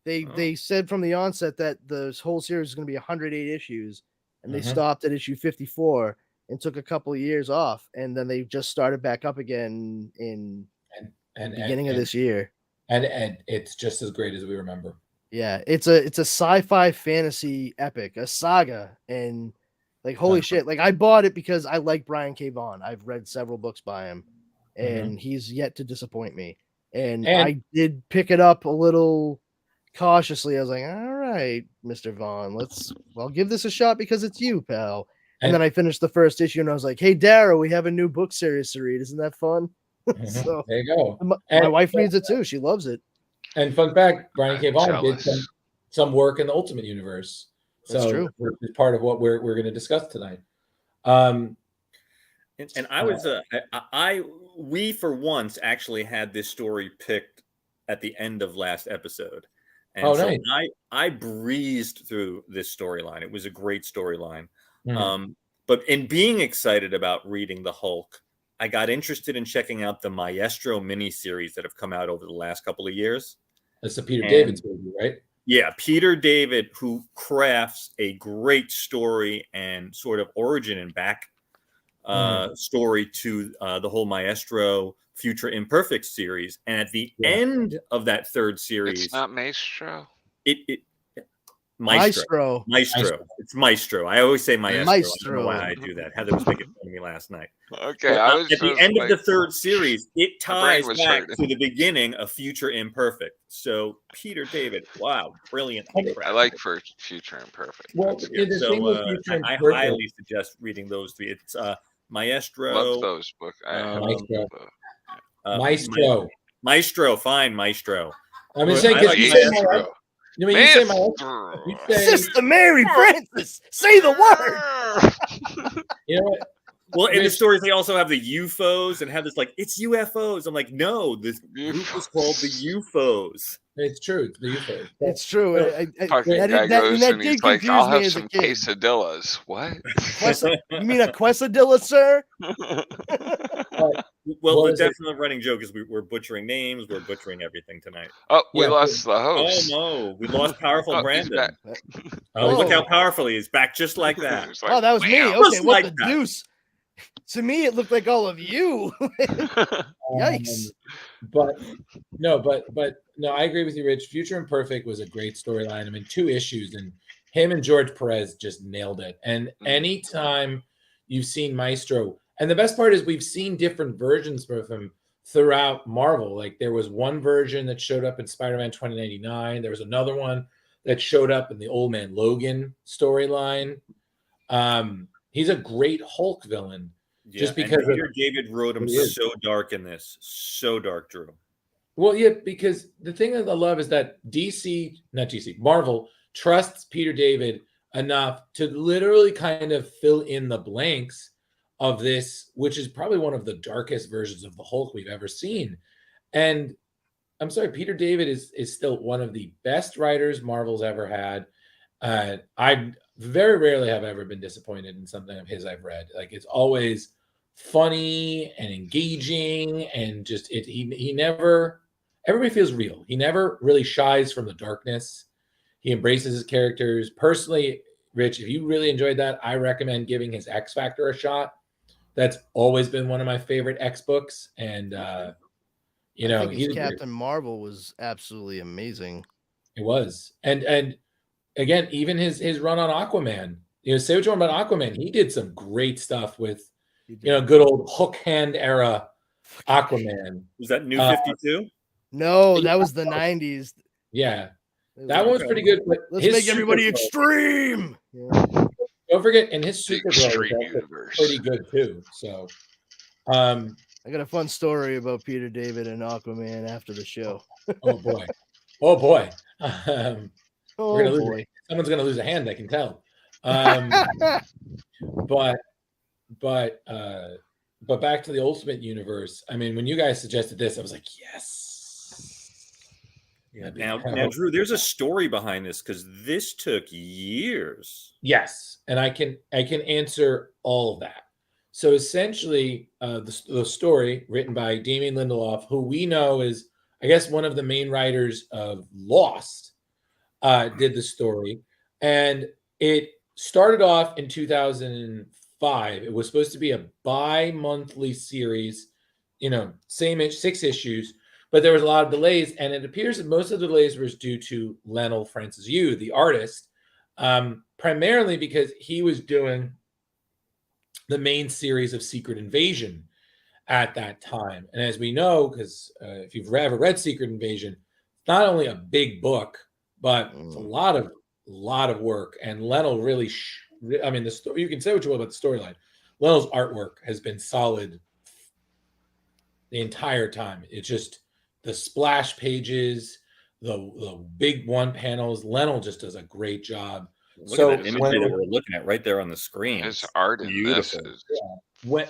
They said from the onset that the whole series is going to be 108 issues, and they stopped at issue 54 and took a couple of years off, and then they just started back up again in the beginning of this year. And it's just as great as we remember. Yeah, it's a sci-fi fantasy epic, a saga, and holy shit! I bought it because I like Brian K. Vaughan. I've read several books by him, and he's yet to disappoint me. And I did pick it up a little cautiously. I was like, all right, Mr. Vaughan, I'll give this a shot because it's you, pal. And then I finished the first issue, and I was like, hey, Dara, we have a new book series to read. Isn't that fun? So there you go. My wife reads it too. She loves it. And fun fact, Brian K. Vaughan did some work in the Ultimate Universe. That's true. It's part of what we're going to discuss tonight. And I was we for once actually had this story picked at the end of last episode. And Oh, so nice. I breezed through this storyline. It was a great storyline. Mhm. But in being excited about reading the Hulk, I got interested in checking out the Maestro miniseries that have come out over the last couple of years. That's the Peter And- David's movie, right? Yeah, Peter David, who crafts a great story and sort of origin and back story to the whole Maestro Future Imperfect series. And at the end of that third series, It's not Maestro. Maestro. It's Maestro. I always say Maestro. I don't know why Maestro. I do that. Heather was making fun of me last night. Okay, But, I was at the just end of like, the third series, it my brain ties was back hurting. to the beginning of Future Imperfect. So Peter David, wow, brilliant. I like for Future Imperfect. Well, That's yeah, good. the thing with Future I Imperfect, highly suggest reading those three. It's Maestro. Love those books. I have Maestro. the- Maestro. Maestro, fine, Maestro. I'm just Or saying I because like you say Maestro. you mean you say Maestro. you say, Sister Mary Francis, say the word. you know what? Well, in the Rich- stories, they also have the UFOs and have this like, it's UFOs. I'm like, no, this group is called the UFOs. It's true. It's the UFO. It's true. Fucking That guy goes did and he's confuse like, I'll me have as some a kid. quesadillas. What? You mean a quesadilla, sir? Well, the is it? definite running joke is we're butchering names, we're butchering everything tonight. Oh, we Yeah, lost the Oh host. no, we lost powerful Oh, he's Brandon. back. Oh, look Oh. how powerful he is, back just like that. It's like, Oh, that was me. wham. Okay, Just what like the that. deuce? To me, it looked like all of you. Yikes. But no, I agree with you, Rich. Future Imperfect was a great storyline. I mean, 2 issues, and him and George Perez just nailed it. And anytime you've seen Maestro, and the best part is we've seen different versions of him throughout Marvel. Like there was one version that showed up in Spider-Man 2099. There was another one that showed up in the Old Man Logan storyline. He's a great Hulk villain. Just and because Peter David wrote him He is. so dark in this, so dark, Drew. Well, yeah, because the thing that I love is that Marvel trusts Peter David enough to literally kind of fill in the blanks of this, which is probably one of the darkest versions of the Hulk we've ever seen. And I'm sorry, Peter David is still one of the best writers Marvel's ever had. I very rarely have ever been disappointed in something of his I've read. Like it's always funny and engaging, and just he never, everybody feels real. He never really shies from the darkness. He embraces his characters. Personally, Rich, if you really enjoyed that, I recommend giving his X Factor a shot. That's always been one of my favorite X books, and you know, I think his he's Captain Marvel was absolutely amazing. It was, and again, even his run on Aquaman. You know, say what you want about Aquaman, he did some great stuff with, you know, good old hook hand era Aquaman. Was that New 52? No, that was the 90s. Yeah, that one was pretty good. But Let's his make everybody Supergirl- extreme. Don't forget, and his The Supergirl was extreme also universe. pretty good too. So, I got a fun story about Peter David and Aquaman after the show. oh boy, oh boy, Oh we're gonna lose. boy. Someone's gonna lose a hand. I can tell. But back to the Ultimate Universe. I mean, when you guys suggested this, I was like, yes. Yeah. Now, Drew, there's a story behind this because this took years. Yes, and I can answer all of that. So essentially, the story written by Damien Lindelof, who we know is, I guess, one of the main writers of Lost, did the story, and it started off in 2005. It was supposed to be a bi-monthly series, you know, same 6 issues, but there was a lot of delays, and it appears that most of the delays was due to Lionel Francis Yu, the artist, primarily because he was doing the main series of Secret Invasion at that time. And as we know, because if you've ever read Secret Invasion, it's not only a big book, but it's a lot of work. And Lionel really, I mean, the story, you can say what you will about the storyline. Lionel's artwork has been solid the entire time. It's just the splash pages, the big one panels. Lionel just does a great job. Look So at that imagery that we're looking at right there on the screen. His It's art in this beautiful. is when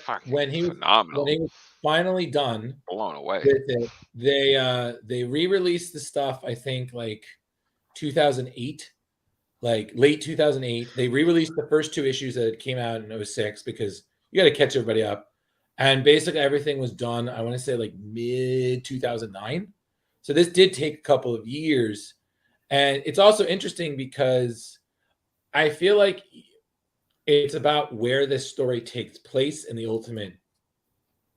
he was phenomenal. when he was finally done Blown away. with it, they re-released the stuff, I think, like 2008, like late 2008. They re-released the first 2 issues that came out in 06 because you got to catch everybody up. And basically everything was done, I want to say like mid 2009. So this did take a couple of years. And it's also interesting because I feel like it's about where this story takes place in the Ultimate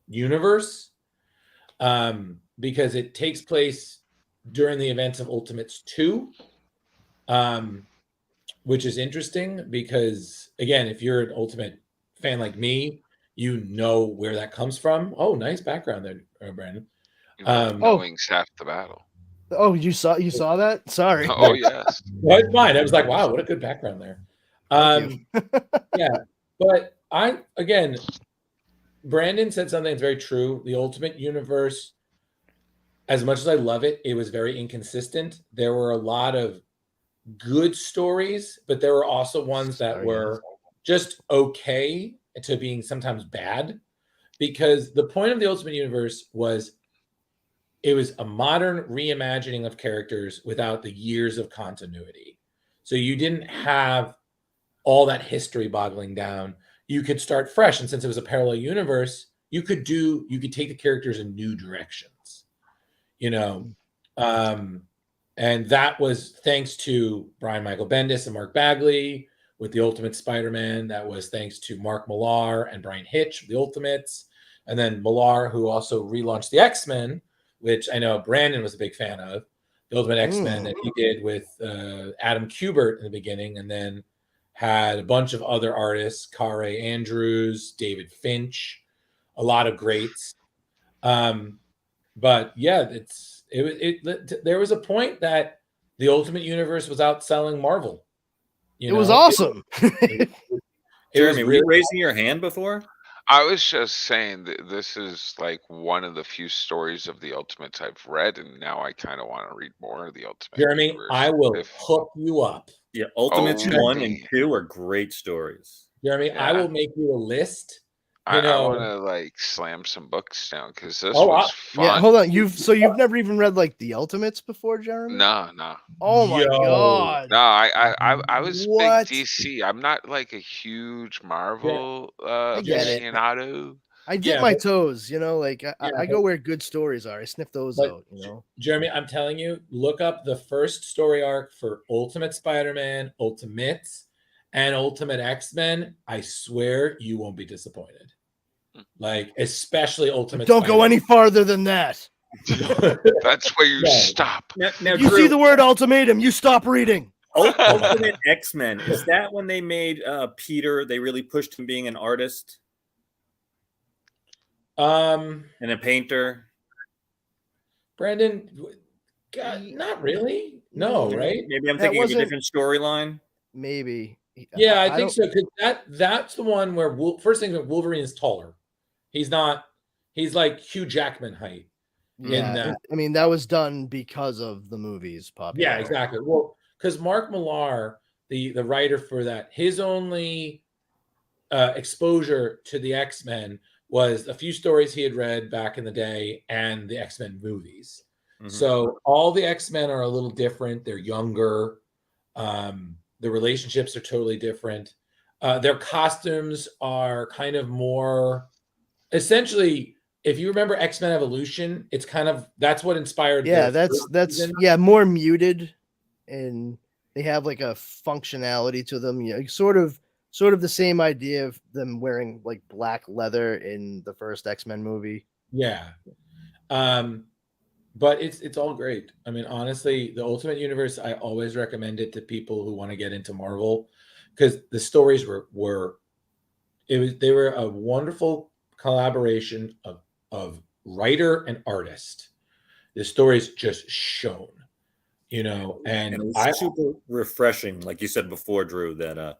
universe, because it takes place during the events of Ultimates 2, which is interesting because, again, if you're an Ultimate fan like me, you know where that comes from. Oh, nice background there, Brandon. Knowing's half the battle. Oh, you saw that? Sorry. Oh, yes. Well, it's fine. I was like, wow, what a good background there. Yeah, but again, Brandon said something that's very true. The Ultimate Universe, as much as I love it, it was very inconsistent. There were a lot of good stories, but there were also ones that were just okay to being sometimes bad, because the point of the Ultimate Universe was it was a modern reimagining of characters without the years of continuity. So you didn't have all that history boggling down. You could start fresh, and since it was a parallel universe, you could take the characters in new directions, and that was thanks to Brian Michael Bendis and Mark Bagley with the Ultimate Spider-Man. That was thanks to Mark Millar and Brian Hitch of the Ultimates, and then Millar, who also relaunched the X-Men, which I know Brandon was a big fan of, the Ultimate X-Men that he did with Adam Kubert in the beginning, and then had a bunch of other artists, Kare Andrews, David Finch, a lot of greats. But yeah, there was a point that the Ultimate Universe was outselling Marvel. It was awesome. Jeremy, were you raising your hand before? I was just saying that this is like one of the few stories of the Ultimates I've read, and now I kind of want to read more of the Ultimate Jeremy, Universe. I will hook you up. Yeah, Ultimates 1 and 2 are great stories. Jeremy, I will make you a list. I want to like slam some books down because this Oh, was fun. yeah, hold on. You've never even read like the Ultimates before, Jeremy? No. Oh my god. No, I was What? big DC. I'm not like a huge Marvel get it. aficionado. I dip my toes, I go where good stories are. I sniff those out, Jeremy, I'm telling you, look up the first story arc for Ultimate Spider-Man, Ultimates, and Ultimate X-Men. I swear you won't be disappointed. Like, especially Ultimate Don't Spider-Man. go any farther than that. That's where you stop. Now, You see the word ultimatum, you stop reading. Ultimate X-Men, is that when they made Peter, they really pushed him being an artist? And a painter? Brandon, God, not really. No, right? Maybe I'm thinking of a different storyline. Maybe. Yeah, I think so. Because that's the one where first thing, Wolverine is taller. He's like Hugh Jackman height. Yeah, I mean that was done because of the movie's popularity. Yeah, exactly. Well, because Mark Millar, the writer for that, his only exposure to the X-Men was a few stories he had read back in the day and the X-Men movies. Mm-hmm. So all the X-Men are a little different. They're younger. The relationships are totally different. Their costumes are kind of more, essentially, if you remember X-Men Evolution, it's kind of, that's what inspired. Yeah, that's more muted, and they have like a functionality to them. Yeah, sort of the same idea of them wearing like black leather in the first X-Men movie. Yeah. But it's all great. I mean, honestly, the Ultimate Universe, I always recommend it to people who want to get into Marvel, because the stories they were a wonderful collaboration of writer and artist. The stories just shone, and it was super refreshing, like you said before, Drew, that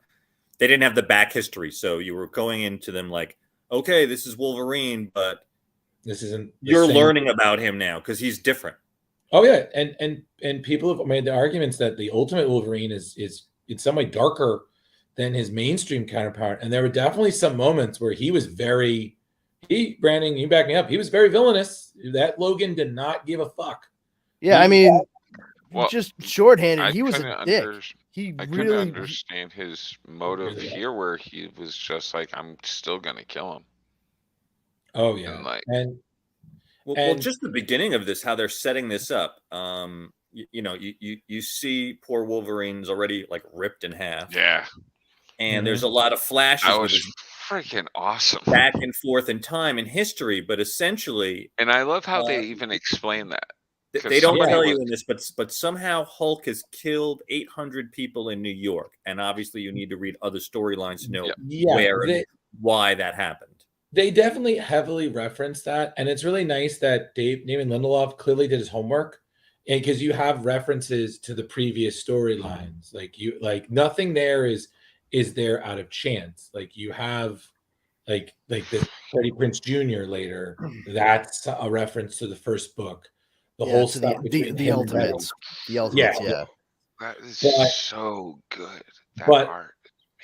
they didn't have the back history, so you were going into them like, okay, this is Wolverine, but this isn't. You're learning about him now because he's different. Oh yeah, and people have made the arguments that the Ultimate Wolverine is in some way darker than his mainstream counterpart, and there were definitely some moments where he was very. Brandon, you back me up. He was very villainous. That Logan did not give a fuck. Yeah, I mean, Well, just shorthanded. I He was couldn't a dick. I couldn't understand his motive here, where he was just like, I'm still gonna kill him. Oh yeah, And like, well, just the beginning of this, how they're setting this up. You see poor Wolverine's already like ripped in half. yeah, And there's a lot of flashes that with was his freaking awesome. back and forth in time and history, but essentially, And I love how they even explain that. they don't tell you in this, but somehow Hulk has killed 800 people in New York, and obviously you need to read other storylines to know where and why that happened. They definitely heavily reference that, and it's really nice that Damon Lindelof clearly did his homework, and because you have references to the previous storylines, like nothing there is there out of chance. Like you have like the Freddie Prinze Jr. later, that's a reference to the first book. The whole stuff between the Ultimates, yeah. That is so good. That But art.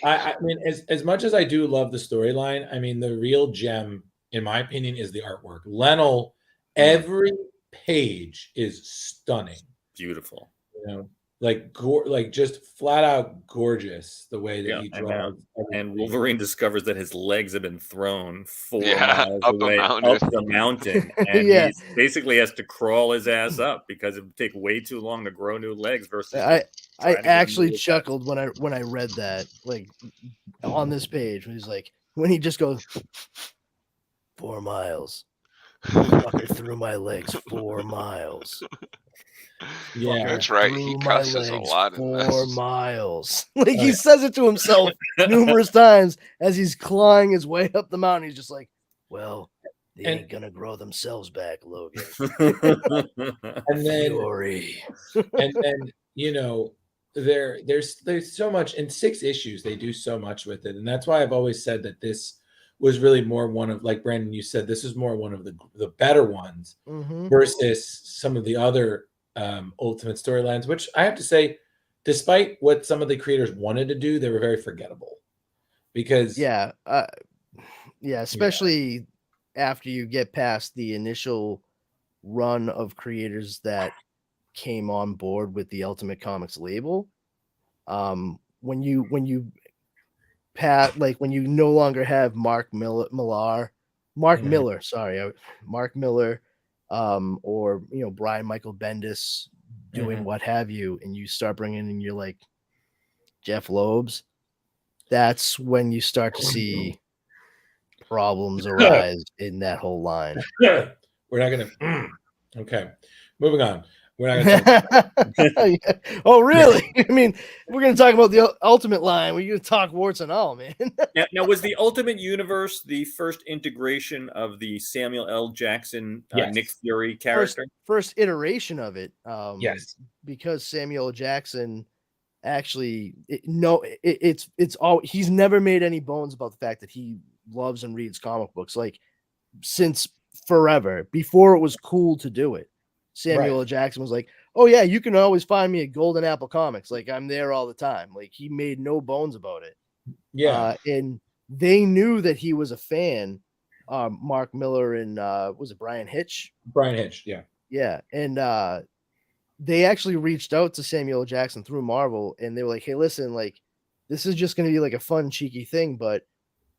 I mean, as much as I do love the storyline, I mean, the real gem, in my opinion, is the artwork. Lennel, every page is stunning, beautiful. You know, like just flat out gorgeous the way that he draws. And Wolverine discovers that his legs have been thrown 4 Yeah, miles up a away mountain. up the mountain, and he basically has to crawl his ass up because it would take way too long to grow new legs. Versus I actually chuckled when I read that, like on this page when he just goes 4 miles. Fucker threw my legs 4 miles. Yeah, that's right. He cusses a lot in this. 4 miles. Like he says it to himself numerous times as he's clawing his way up the mountain. He's just like, well, they ain't gonna grow themselves back, Logan. And then Fury. and then there's so much in 6 issues. They do so much with it, and that's why I've always said that this was really more one of, like Brandon, you said, this is more one of the better ones versus some of the other Ultimate storylines, which I have to say, despite what some of the creators wanted to do, they were very forgettable. Because especially after you get past the initial run of creators that came on board with the Ultimate Comics label, when you no longer have Mark Miller, or Brian Michael Bendis doing what have you, and you start bringing in your like Jeff Loebs, that's when you start to see problems arise in that whole line. We're not gonna. Okay, moving on. We're not gonna. Oh, really? I mean, we're gonna talk about the Ultimate line. We're gonna talk warts and all, man. Now, was the Ultimate Universe the first integration of the Samuel L. Jackson Nick Fury character? First iteration of it. Yes, because Samuel Jackson actually he's never made any bones about the fact that he loves and reads comic books, like since forever, before it was cool to do it. Samuel L. Jackson was like, oh yeah, you can always find me at Golden Apple Comics, like I'm there all the time. Like he made no bones about it. And they knew that he was a fan. Mark Miller and was it Brian Hitch? Yeah. And they actually reached out to Samuel L. Jackson through Marvel, and they were like, hey, listen, like this is just gonna be like a fun, cheeky thing, but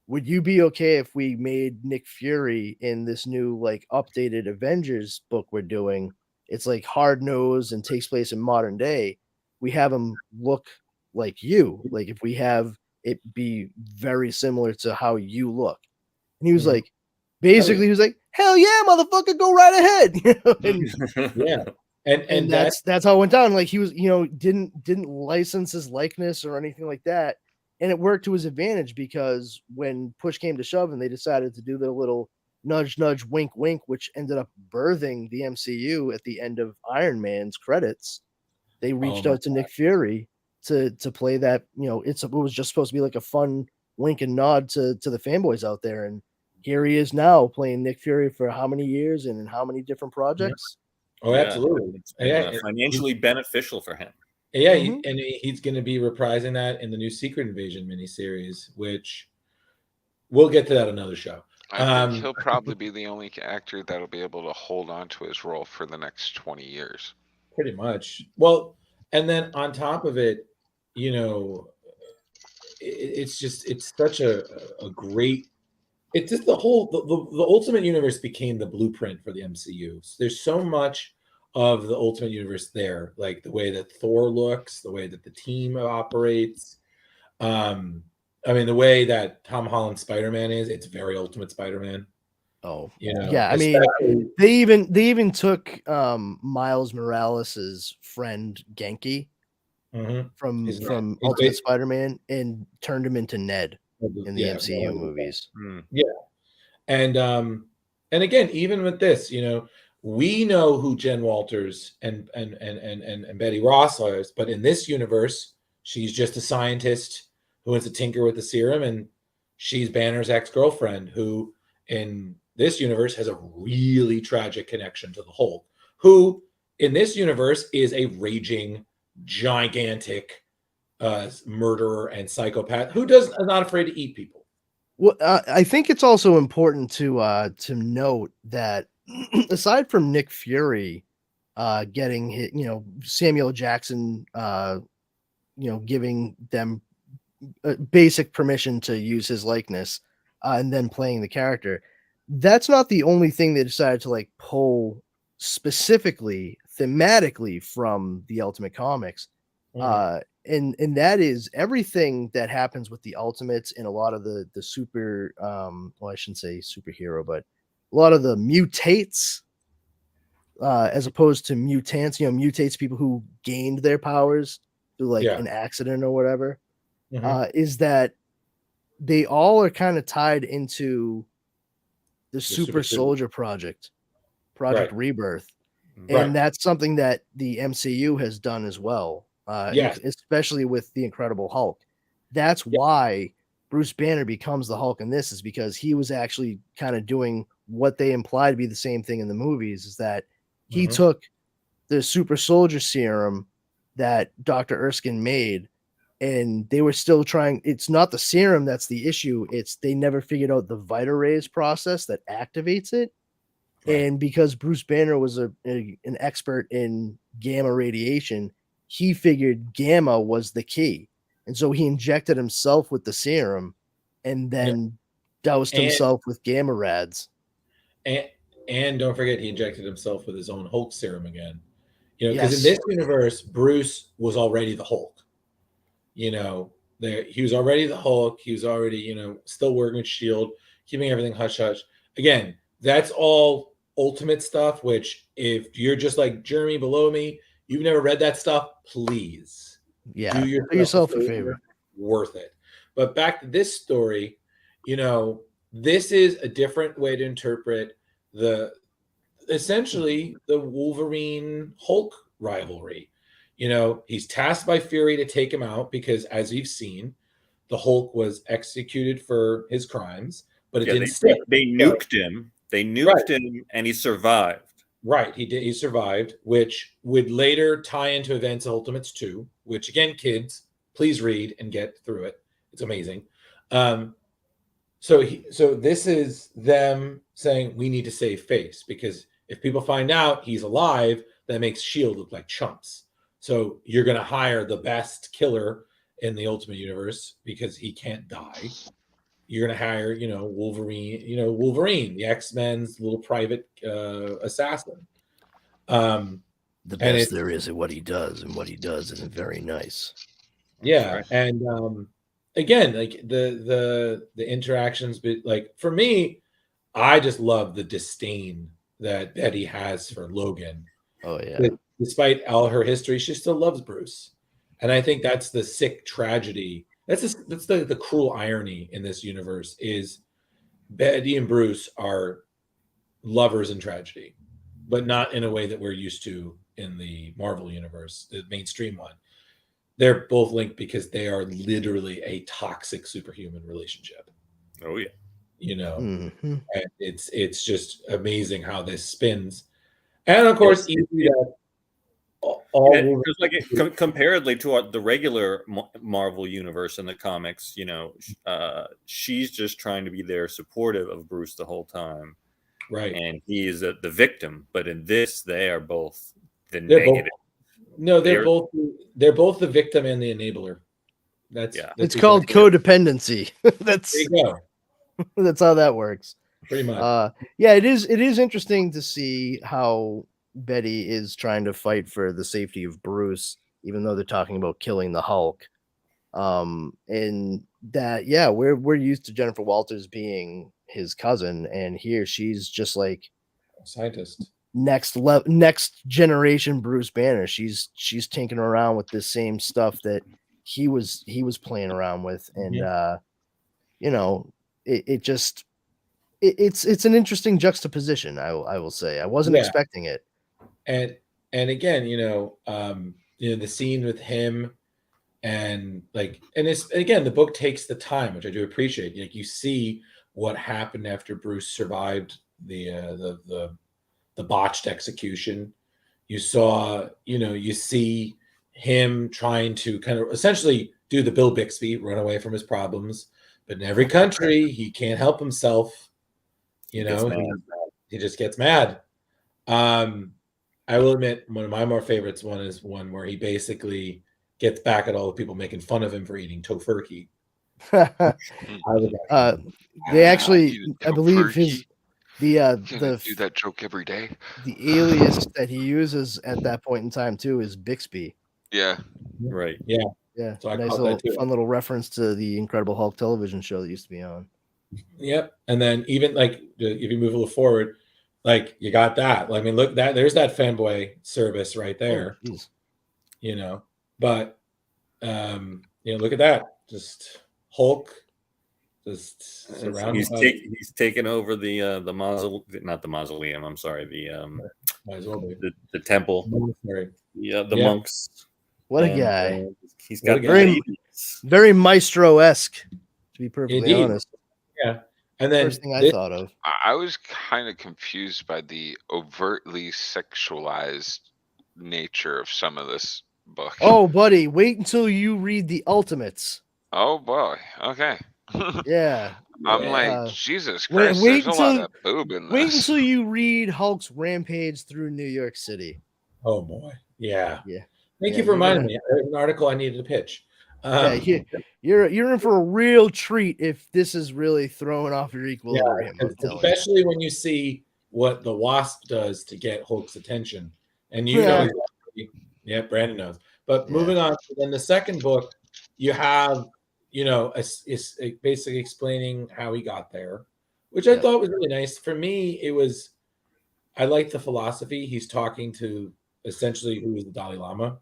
would you be okay if we made Nick Fury in this new like updated Avengers book we're doing? It's like hard nosed and takes place in modern day. We have him look like you, like if we have it be very similar to how you look. And he was like, basically, he was like, hell yeah, motherfucker, go right ahead. And that's how it went down. Like he was, didn't license his likeness or anything like that. And it worked to his advantage because when push came to shove and they decided to do their little nudge, nudge, wink, wink, which ended up birthing the MCU at the end of Iron Man's credits, they reached out to Nick Fury to play that, it was just supposed to be like a fun wink and nod to the fanboys out there. And here he is now playing Nick Fury for how many years and in how many different projects? Oh, absolutely. It's been, financially beneficial for him. Yeah, and he's going to be reprising that in the new Secret Invasion miniseries, which we'll get to that another show. I think he'll probably be the only actor that'll be able to hold on to his role for the next 20 years. Pretty much. Well, and then on top of it, you know, it's such a great. It's just the Ultimate Universe became the blueprint for the MCU. There's so much of the Ultimate Universe there, like the way that Thor looks, the way that the team operates. I mean, the way that Tom Holland Spider-Man is, it's very Ultimate Spider-Man. Oh, You know, yeah. I mean, they even took Miles Morales's friend Genki from Ultimate Spider-Man and turned him into Ned in the MCU movies. Yeah, and again, even with this, you know, we know who Jen Walters and Betty Ross are, but in this universe, she's just a scientist who wants to tinker with the serum, and she's Banner's ex-girlfriend, who in this universe has a really tragic connection to the Hulk, who in this universe is a raging, gigantic murderer and psychopath who is not afraid to eat people. Well, I think it's also important to note that aside from Nick Fury getting hit, you know, Samuel Jackson, you know, giving them basic permission to use his likeness and then playing the character, that's not the only thing they decided to like pull specifically thematically from the Ultimate Comics. And that is everything that happens with the Ultimates and a lot of the super well, I shouldn't say superhero, but a lot of the mutates as opposed to mutants, you know, mutates, people who gained their powers through like an accident or whatever, is that they all are kind of tied into the Super Soldier Project Rebirth. And that's something that the MCU has done as well. Especially with the Incredible Hulk. That's why Bruce Banner becomes the Hulk in this, is because he was actually kind of doing what they imply to be the same thing in the movies, is that he took the super soldier serum that Dr. Erskine made, and they were still trying. It's not the serum that's the issue. It's they never figured out the Vita rays process that activates it. And because Bruce Banner was an expert in gamma radiation, he figured gamma was the key. And so he injected himself with the serum and then doused himself with gamma rads. And don't forget, he injected himself with his own Hulk serum again. You know, because in this universe, Bruce was already the Hulk. You know, he was already the Hulk. He was already, you know, still working with S.H.I.E.L.D., keeping everything hush-hush. Again, that's all Ultimate stuff, which if you're just like Jeremy below me, you've never read that stuff, please do yourself a favor. Worth it. But back to this story, you know, this is a different way to interpret essentially the Wolverine Hulk rivalry. You know, he's tasked by Fury to take him out because, as we've seen, the Hulk was executed for his crimes, but it didn't stick. They nuked him. They nuked him, and he survived. Right, he did. He survived, which would later tie into Events Ultimates 2, which again, kids, please read and get through it. It's amazing. So this is them saying we need to save face, because if people find out he's alive, that makes S.H.I.E.L.D. look like chumps. So you're going to hire the best killer in the Ultimate Universe because he can't die. You're going to hire, you know, Wolverine, the X-Men's little private assassin. The best there is at what he does, and what he does isn't very nice. Yeah, and again, like the interactions, but like for me, I just love the disdain that Betty has for Logan. Oh yeah. Despite all her history, she still loves Bruce. And I think that's the sick tragedy. That's the cruel irony in this universe, is Betty and Bruce are lovers in tragedy, but not in a way that we're used to in the Marvel universe, the mainstream one. They're both linked because they are literally a toxic superhuman relationship. Oh yeah. You know, and it's just amazing how this spins. And of course, comparedly to the regular Marvel universe in the comics, you know, she's just trying to be there supportive of Bruce the whole time, right? And he is the victim. But in this, they are both the negative No, they're both the victim and the enabler. That's it's called codependency. That's there you go. That's how that works. Pretty much. Yeah, it is interesting to see how Betty is trying to fight for the safety of Bruce, even though they're talking about killing the Hulk. And that, yeah, we're used to Jennifer Walters being his cousin, and here she's just like a scientist. Next generation Bruce Banner. She's tinkering around with the same stuff that he was playing around with, and you know, it's an interesting juxtaposition. I will say I wasn't expecting it. And again, the scene with him and it's again, the book takes the time, which I do appreciate. Like, you see what happened after Bruce survived the botched execution. You saw, you see him trying to kind of essentially do the Bill Bixby, run away from his problems. But in every country, he can't help himself. He just gets mad. I will admit, one of my more favorites is one where he basically gets back at all the people making fun of him for eating tofurkey. They actually, I believe do that joke every day. The alias that he uses at that point in time too is Bixby. Yeah. Right. Yeah. Yeah. So nice fun little reference to the Incredible Hulk television show that used to be on. Yep. And then even if you move a little forward, you got that. I mean, look, there's that fanboy service right there. Oh, but look at that. Just Hulk. Just surrounded. He's taken over the not the mausoleum. I'm sorry, the temple. The monks. What a guy! He's got very Maestro-esque, to be perfectly honest. Yeah, and then first thing I thought of. I was kind of confused by the overtly sexualized nature of some of this book. Oh, buddy, wait until you read the Ultimates. Oh boy. Okay. Yeah. I'm like, Jesus Christ, there's a lot of boob in this. Wait until you read Hulk's rampage through New York City. Oh boy. Yeah. Yeah. Thank you for reminding me. There's an article I needed to pitch. You're in for a real treat if this is really throwing off your equilibrium. Especially when you see what the Wasp does to get Hulk's attention. And Brandon knows. But moving on, then the second book, you have it's basically explaining how he got there, which I thought was really nice. For me, I like the philosophy. He's talking to essentially who is the Dalai Lama,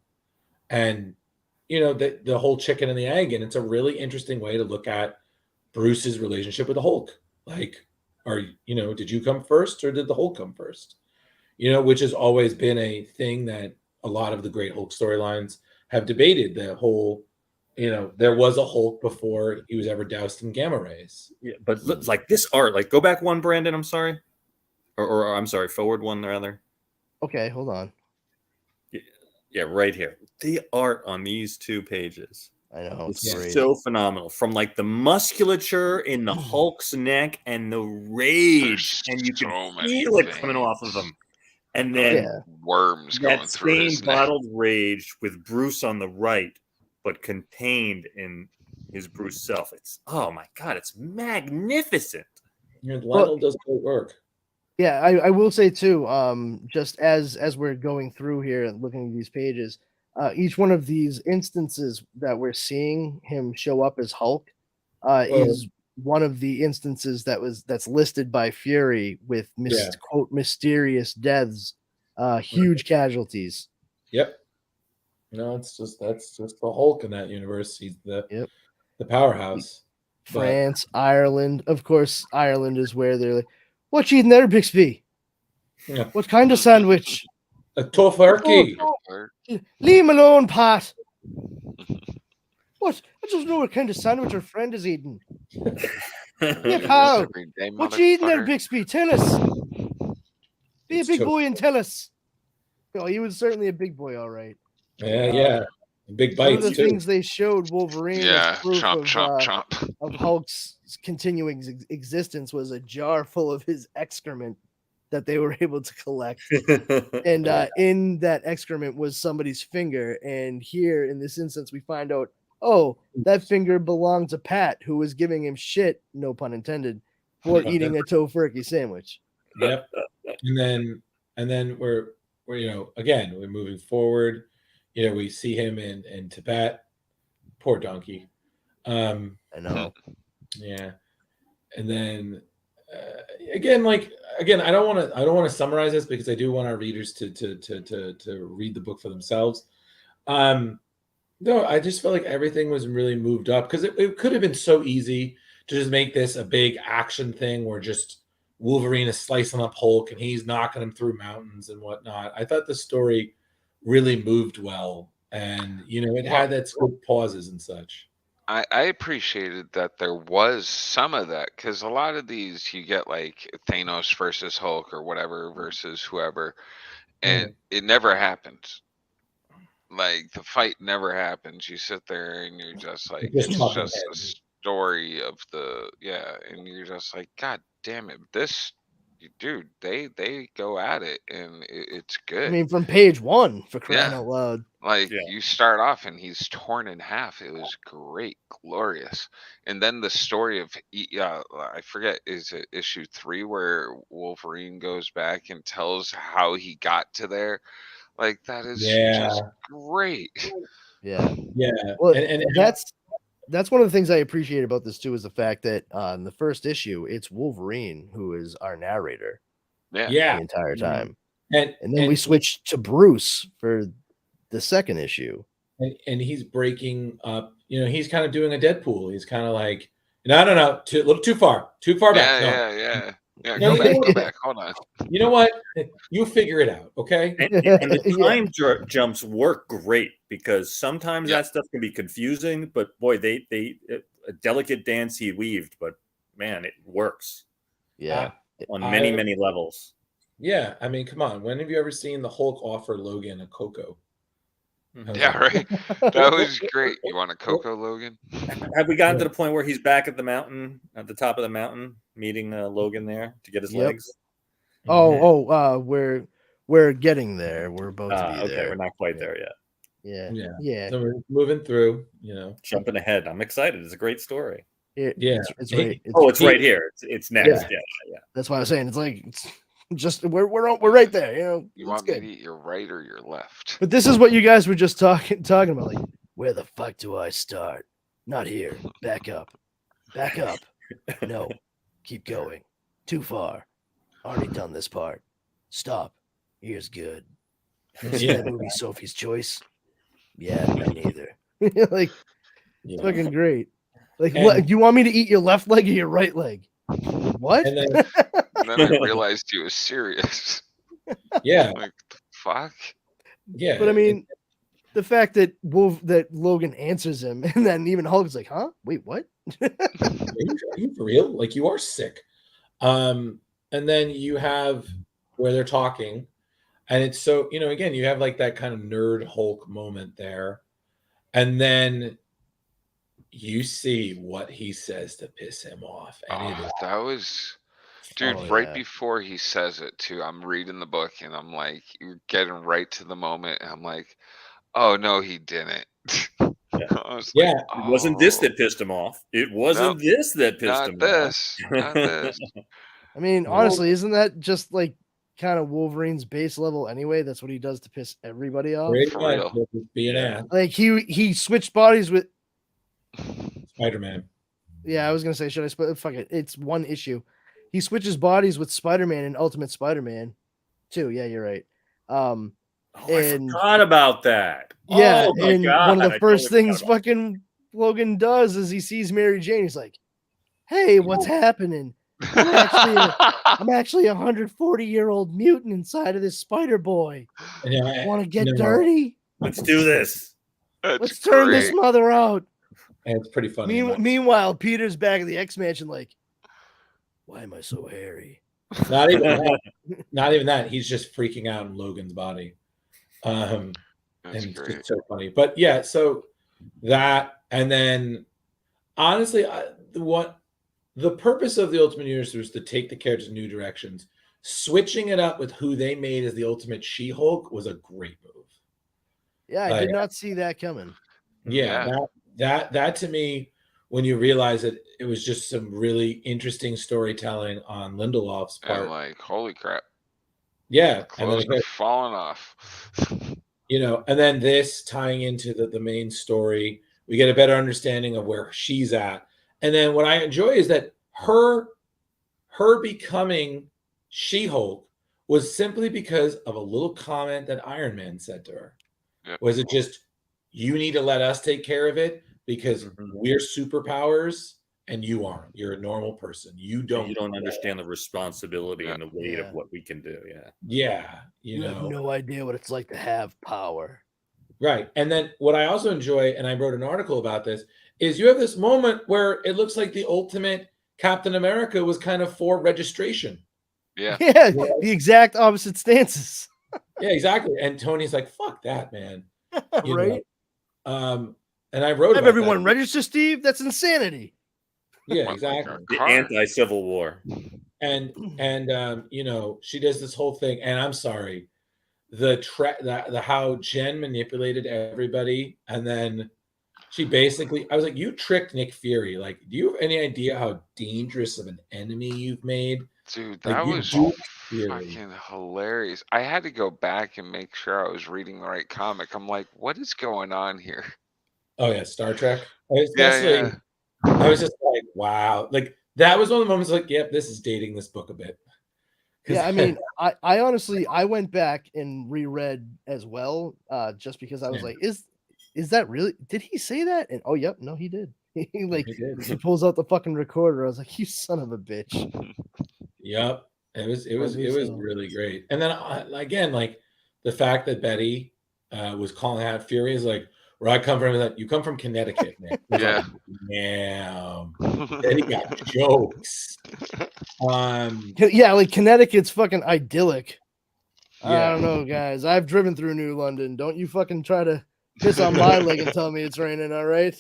and the whole chicken and the egg, and it's a really interesting way to look at Bruce's relationship with the Hulk. Did you come first or did the Hulk come first? Which has always been a thing that a lot of the great Hulk storylines have debated. The whole there was a Hulk before he was ever doused in gamma rays. Yeah, but look, this art, go back one, Brandon. I'm sorry, or I'm sorry, forward one rather. Okay, hold on. Yeah, right here. The art on these 2 pages. I know, it's so phenomenal. From the musculature in the Hulk's neck and the rage, and you can feel it coming off of him. And then worms going through his neck. Bottled rage with Bruce on the right, but contained in his Bruce self. It's, oh my God, it's magnificent. Lionel does great work. Yeah, I will say too, just as we're going through here and looking at these pages, each one of these instances that we're seeing him show up as Hulk is one of the instances that's listed by Fury with quote mysterious deaths, huge casualties. Yep. No, that's just the Hulk in that universe. He's the powerhouse. France, Ireland, of course. Ireland is where they're like, "What you eating there, Bixby? Yeah. What kind of sandwich? A tofurkey. Leave him alone, Pat. What? I just know what kind of sandwich our friend is eating. Yeah, pal. What you eating there, Bixby? Tell us. Be a big boy and tell us." Oh, he was certainly a big boy, all right. Yeah. Big bites. One of the things they showed Wolverine as proof chomp. of Hulk's continuing existence was a jar full of his excrement. that they were able to collect. And in that excrement was somebody's finger. And here in this instance, we find out, oh, that finger belonged to Pat, who was giving him shit, no pun intended, for eating a tofurkey sandwich. Yep. And then we're again, we're moving forward. We see him in Tibet. Poor donkey. I know. Yeah. And then again, I don't want to summarize this because I do want our readers to read the book for themselves. No, I just felt like everything was really moved up because it could have been so easy to just make this a big action thing where just Wolverine is slicing up Hulk and he's knocking him through mountains and whatnot. I thought the story really moved well, and it had that good pauses and such. I appreciated that there was some of that, because a lot of these you get like Thanos versus Hulk or whatever versus whoever, and it never happens. Like the fight never happens. You sit there and you're just like, Just it's talking just a heads. story of and you're just like, God damn it, this dude, they go at it and it's I good. mean, from page 1, for crying Yeah. out loud. Like you start off and he's torn in half. It was great, glorious. And then the story of I forget, is it issue 3 where Wolverine goes back and tells how he got to there? Like that is just great. Yeah. Yeah. Well, and that's one of the things I appreciate about this too, is the fact that in the first issue, it's Wolverine who is our narrator. Yeah. The entire time. And then we switch to Bruce for the second issue. And he's breaking up, he's kind of doing a Deadpool. He's kind of like, no, a little too far back. Yeah. Go back. Hold on. You know what? You figure it out, okay? And the time jumps work great, because sometimes that stuff can be confusing, but boy, they a delicate dance he weaved, but man, it works. Yeah. On many levels. Yeah, I mean, come on. When have you ever seen the Hulk offer Logan a Cocoa? Yeah, right. That was great. You want a Cocoa, Logan? Have we gotten to the point where he's back at the mountain, at the top of the mountain, meeting Logan there to get his legs? We're getting there. We're about to be there. Okay, we're not quite there yet. Yeah. So we're moving through, Jumping ahead. I'm excited. It's a great story. It's right. It's right here. It's next. Yeah. That's why I was saying it's just we're right there. You want me to eat your right or your left? But this is what you guys were just talking about. Like, where the fuck do I start? Not here. Back up. No, keep going. Too far. Already done this part. Stop. Here's good. See that movie Sophie's Choice? Yeah, me neither. Like, it's fucking great. Like, what? You want me to eat your left leg or your right leg? What? And then I realized he was serious. Yeah. Like, the fuck? Yeah. But I mean, the fact that Logan answers him, and then even Hulk's like, huh? Wait, what? Are you for real? Like, you are sick. And then you have where they're talking, and it's so, again, you have like that kind of nerd Hulk moment there. And then you see what he says to piss him off. And that was, dude, right before he says it too, I'm reading the book and I'm like, you're getting right to the moment. And I'm like, oh no, he didn't. I was like, It wasn't this that pissed him off. It wasn't this that pissed him off. Not this. I mean, honestly, isn't that just like kind of Wolverine's base level anyway? That's what he does to piss everybody off. Be an ass. Like he switched bodies with Spider-Man. Yeah, I was gonna say, should I fuck it? It's one issue. He switches bodies with Spider-Man and Ultimate Spider-Man 2. Yeah, you're right. I forgot about that. Yeah, oh my and God, one of the first things fucking Logan does is he sees Mary Jane. He's like, "Hey, what's happening? I'm actually a 140-year-old mutant inside of this Spider Boy. Want to get dirty? Let's do this. Let's turn this mother out." And it's pretty funny. Meanwhile, Peter's back at the X-Mansion like, why am I so hairy? Not even that. Not even that. He's just freaking out in Logan's body. And it's just so funny. But yeah, so that, and then honestly, the purpose of the Ultimate Universe was to take the characters in new directions. switching it up with who they made as the Ultimate She-Hulk was a great move. Yeah, I did not see that coming. Yeah, that to me, when you realize that it was just some really interesting storytelling on Lindelof's part. And like, holy crap. Yeah. Clothes are falling off. And then this tying into the main story, we get a better understanding of where she's at. And then what I enjoy is that her becoming She-Hulk was simply because of a little comment that Iron Man said to her. Yep. Was it just, you need to let us take care of it because we're superpowers and you aren't. You're a normal person. You don't understand the responsibility and the weight of what we can do. Yeah. Yeah. You have no idea what it's like to have power. Right. And then what I also enjoy, and I wrote an article about this, is you have this moment where it looks like the ultimate Captain America was kind of for registration. Yeah. Yeah, the exact opposite stances. Yeah, exactly. And Tony's like, fuck that, man. Right? And I wrote Have about everyone that. register, Steve? That's insanity. Yeah, exactly. The anti-Civil War. And she does this whole thing, and I'm sorry, the how Jen manipulated everybody, and then she basically, I was like, you tricked Nick Fury. Like, do you have any idea how dangerous of an enemy you've made? Dude, Like, that you was duped Fury. fucking hilarious. I had to go back and make sure I was reading the right comic. I'm like, what is going on here? Oh yeah, Star Trek. Yeah. I was just like, wow. Like, that was one of the moments like, yep, this is dating this book a bit. Yeah, I mean, I honestly, I went back and reread as well, just because I was like, is that really? Did he say that? And yep, no, he did. He pulls out the fucking recorder. I was like, you son of a bitch. Yep, it was really great. And then again, like the fact that Betty was calling out Fury is like, where I come from is that you come from Connecticut, man. Yeah. Damn. Betty got jokes. Yeah, like Connecticut's fucking idyllic. I Yeah. don't know, guys. I've driven through New London. Don't you fucking try to piss on my leg and tell me it's raining, all right?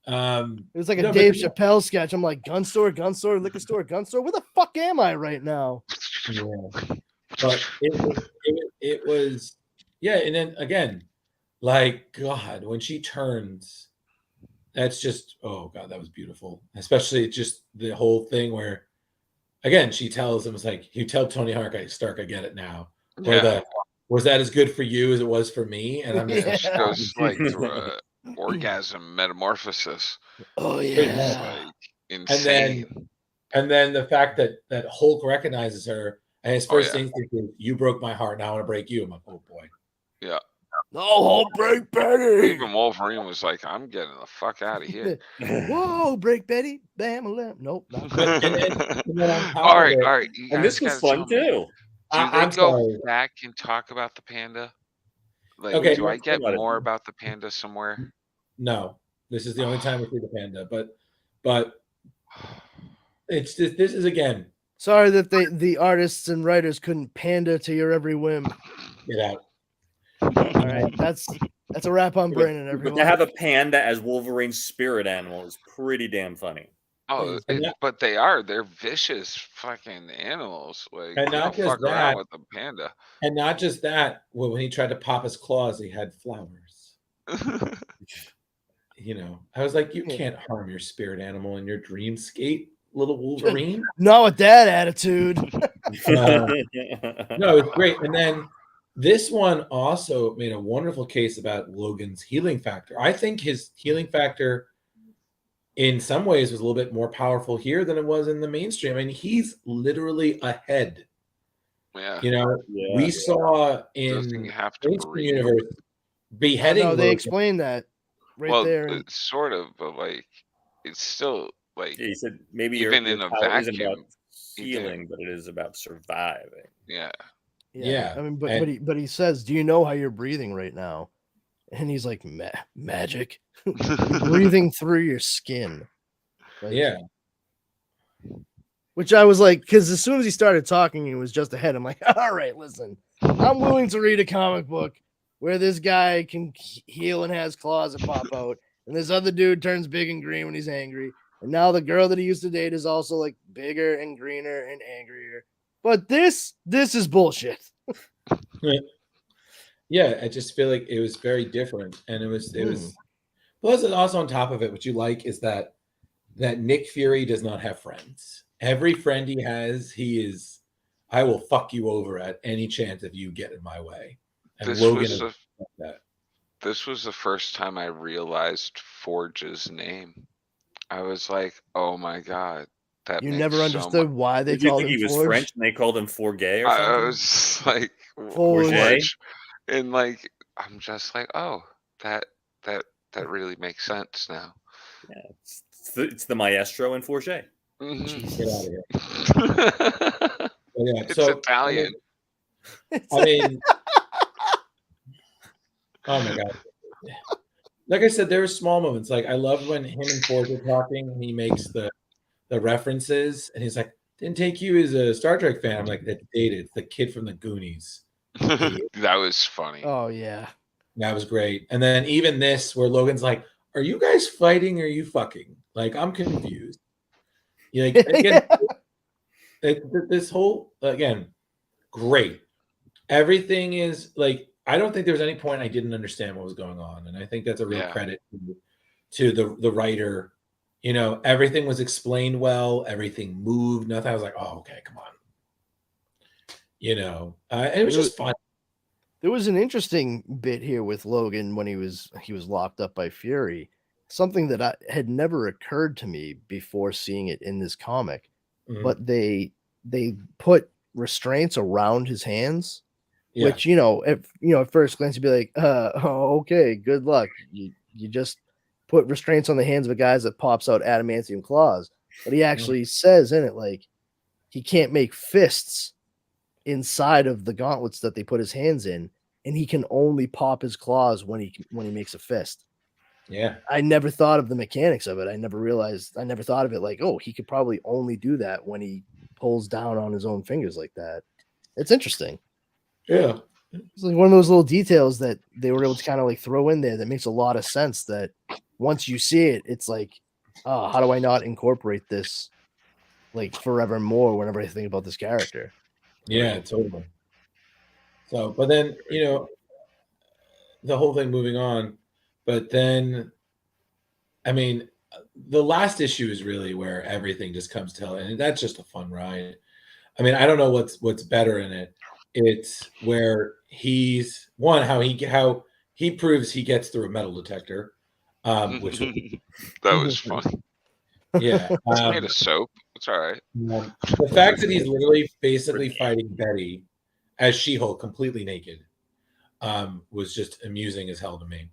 It was like a Dave Chappelle sketch. I'm like, gun store, liquor store, gun store. Where the fuck am I right now? Yeah. But it was, yeah. And then again, like, God, when she turns, that's just, oh God, that was beautiful. Especially just the whole thing where, again, she tells him, it's like, you tell Tony Stark, I get it now. Yeah. Was that as good for you as it was for me? And I'm just She goes like through a orgasm metamorphosis. Oh It's yeah. like insane. And then the fact that Hulk recognizes her and his first yeah. instinct is, you broke my heart, now I want to break you. I'm like, oh boy. Yeah. No, Hulk, break Betty. Even Wolverine was like, I'm getting the fuck out of here. Whoa, break Betty. Bam, a limp. Nope. Not All right. You And guys this was gotta fun tell me, too. Do they I'm go sorry. back and talk about the panda? Like, Okay, do I let's get talk about it. more about the panda somewhere? No, this is the only time we see the panda, but it's just, this is again, Sorry that the artists and writers couldn't pander to your every whim. get out. All right, that's a wrap on Brandon, But everyone. to have a panda as Wolverine's spirit animal is pretty damn funny. Oh, but they're vicious fucking animals. Like, And you not don't just fuck around that. with the panda. And not just that, when he tried to pop his claws, he had flowers. I was like, you can't harm your spirit animal in your dreamscape, little Wolverine. Not with that attitude. No, it's great. And then this one also made a wonderful case about Logan's healing factor. I think his healing factor in some ways was a little bit more powerful here than it was in the mainstream. I mean, he's literally ahead. Yeah. We saw in Doesn't he have to mainstream breathe? universe beheading. No, they Logan. explained that right there. It's sort of, but like, it's still like, He said maybe even your in a power isn't about vacuum, healing, but it is about surviving. yeah. Yeah. I mean, And- but he says, "Do you know how you're breathing right now?" And he's like, "Magic, You're breathing through your skin." Like, Yeah. Which I was like, because as soon as he started talking, he was just ahead. I'm like, all right, listen, I'm willing to read a comic book where this guy can heal and has claws that pop out, and this other dude turns big and green when he's angry. And now the girl that he used to date is also like bigger and greener and angrier. But this is bullshit. Yeah, I just feel like it was very different, and it was. Plus, also on top of it, what you like is that Nick Fury does not have friends. Every friend he has, he is. I will fuck you over at any chance if you get in my way. And This Logan was is the like that. this was the first time I realized Forge's name. I was like, oh my god, that You makes never so understood much. why they Did you called think him he was Forge? French and they called him Forgay or I something? was just like Forge. Forge, and like I'm just like, oh, that really makes sense now. Yeah, it's the maestro and Forget. Jeez, get out of here. Yeah, It's so Italian. I mean, oh my god! Like I said, there are small moments. Like I love when him and Forge are talking, and he makes the references, and he's like, "Didn't take you as a Star Trek fan." I'm like, "That's dated. It's the kid from the Goonies." That was funny. Oh yeah, that was great. And then even this, where Logan's like, "Are you guys fighting? Or are you fucking?" Like I'm confused. Yeah, like, again, this whole again, great. Everything is like I don't think there was any point I didn't understand what was going on, and I think that's a real credit to the writer. You know, everything was explained well. Everything moved. Nothing. I was like, oh, okay, come on. You know, and it was just fun. There was an interesting bit here with Logan when he was locked up by Fury. Something that had never occurred to me before seeing it in this comic, but they put restraints around his hands, which at first glance you'd be like, oh, okay, good luck. You just put restraints on the hands of a guy that pops out adamantium claws, but he actually says in it like he can't make fists inside of the gauntlets that they put his hands in, and he can only pop his claws when he makes a fist. Yeah. I never thought of the mechanics of it. I never thought of it like, oh, he could probably only do that when he pulls down on his own fingers like that. It's interesting. Yeah. It's like one of those little details that they were able to kind of like throw in there that makes a lot of sense, that once you see it, it's like, oh, how do I not incorporate this like forevermore whenever I think about this character? Yeah, totally. So, but then, the whole thing moving on, but then, I mean, the last issue is really where everything just comes to hell, and that's just a fun ride. I mean, I don't know what's better in it. It's where he's how he proves he gets through a metal detector, which that was fun. Yeah, it's made of soap. It's all right. The fact that he's literally basically fighting Betty as She-Hulk completely naked was just amusing as hell to me.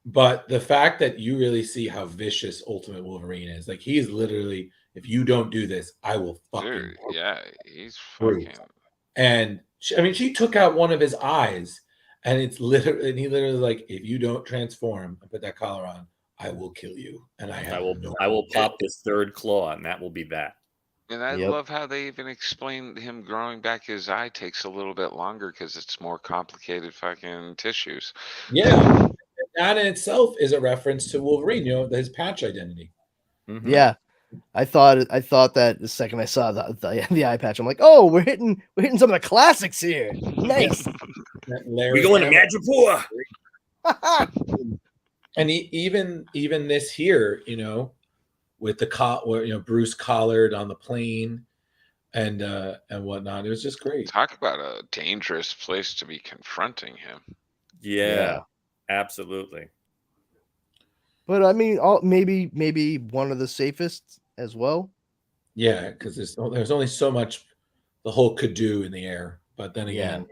But the fact that you really see how vicious Ultimate Wolverine is, like he's literally, if you don't do this, I will fucking. Dude, yeah, he's fucking. And she took out one of his eyes, and he literally like, if you don't transform and put that collar on, I will kill you. And I will pop this third claw, and that will be that. And I love how they even explain him growing back his eye takes a little bit longer because it's more complicated fucking tissues. Yeah. That in itself is a reference to Wolverine, his patch identity. Mm-hmm. Yeah. I thought that the second I saw the eye patch, I'm like, oh, we're hitting some of the classics here. Nice. We going to Madripoor. And even this here, with the Bruce collared on the plane and whatnot, it was just great. Talk about a dangerous place to be confronting him. Yeah. Absolutely. But I mean, maybe one of the safest as well. Yeah, because there's only so much the Hulk could do in the air. But then again,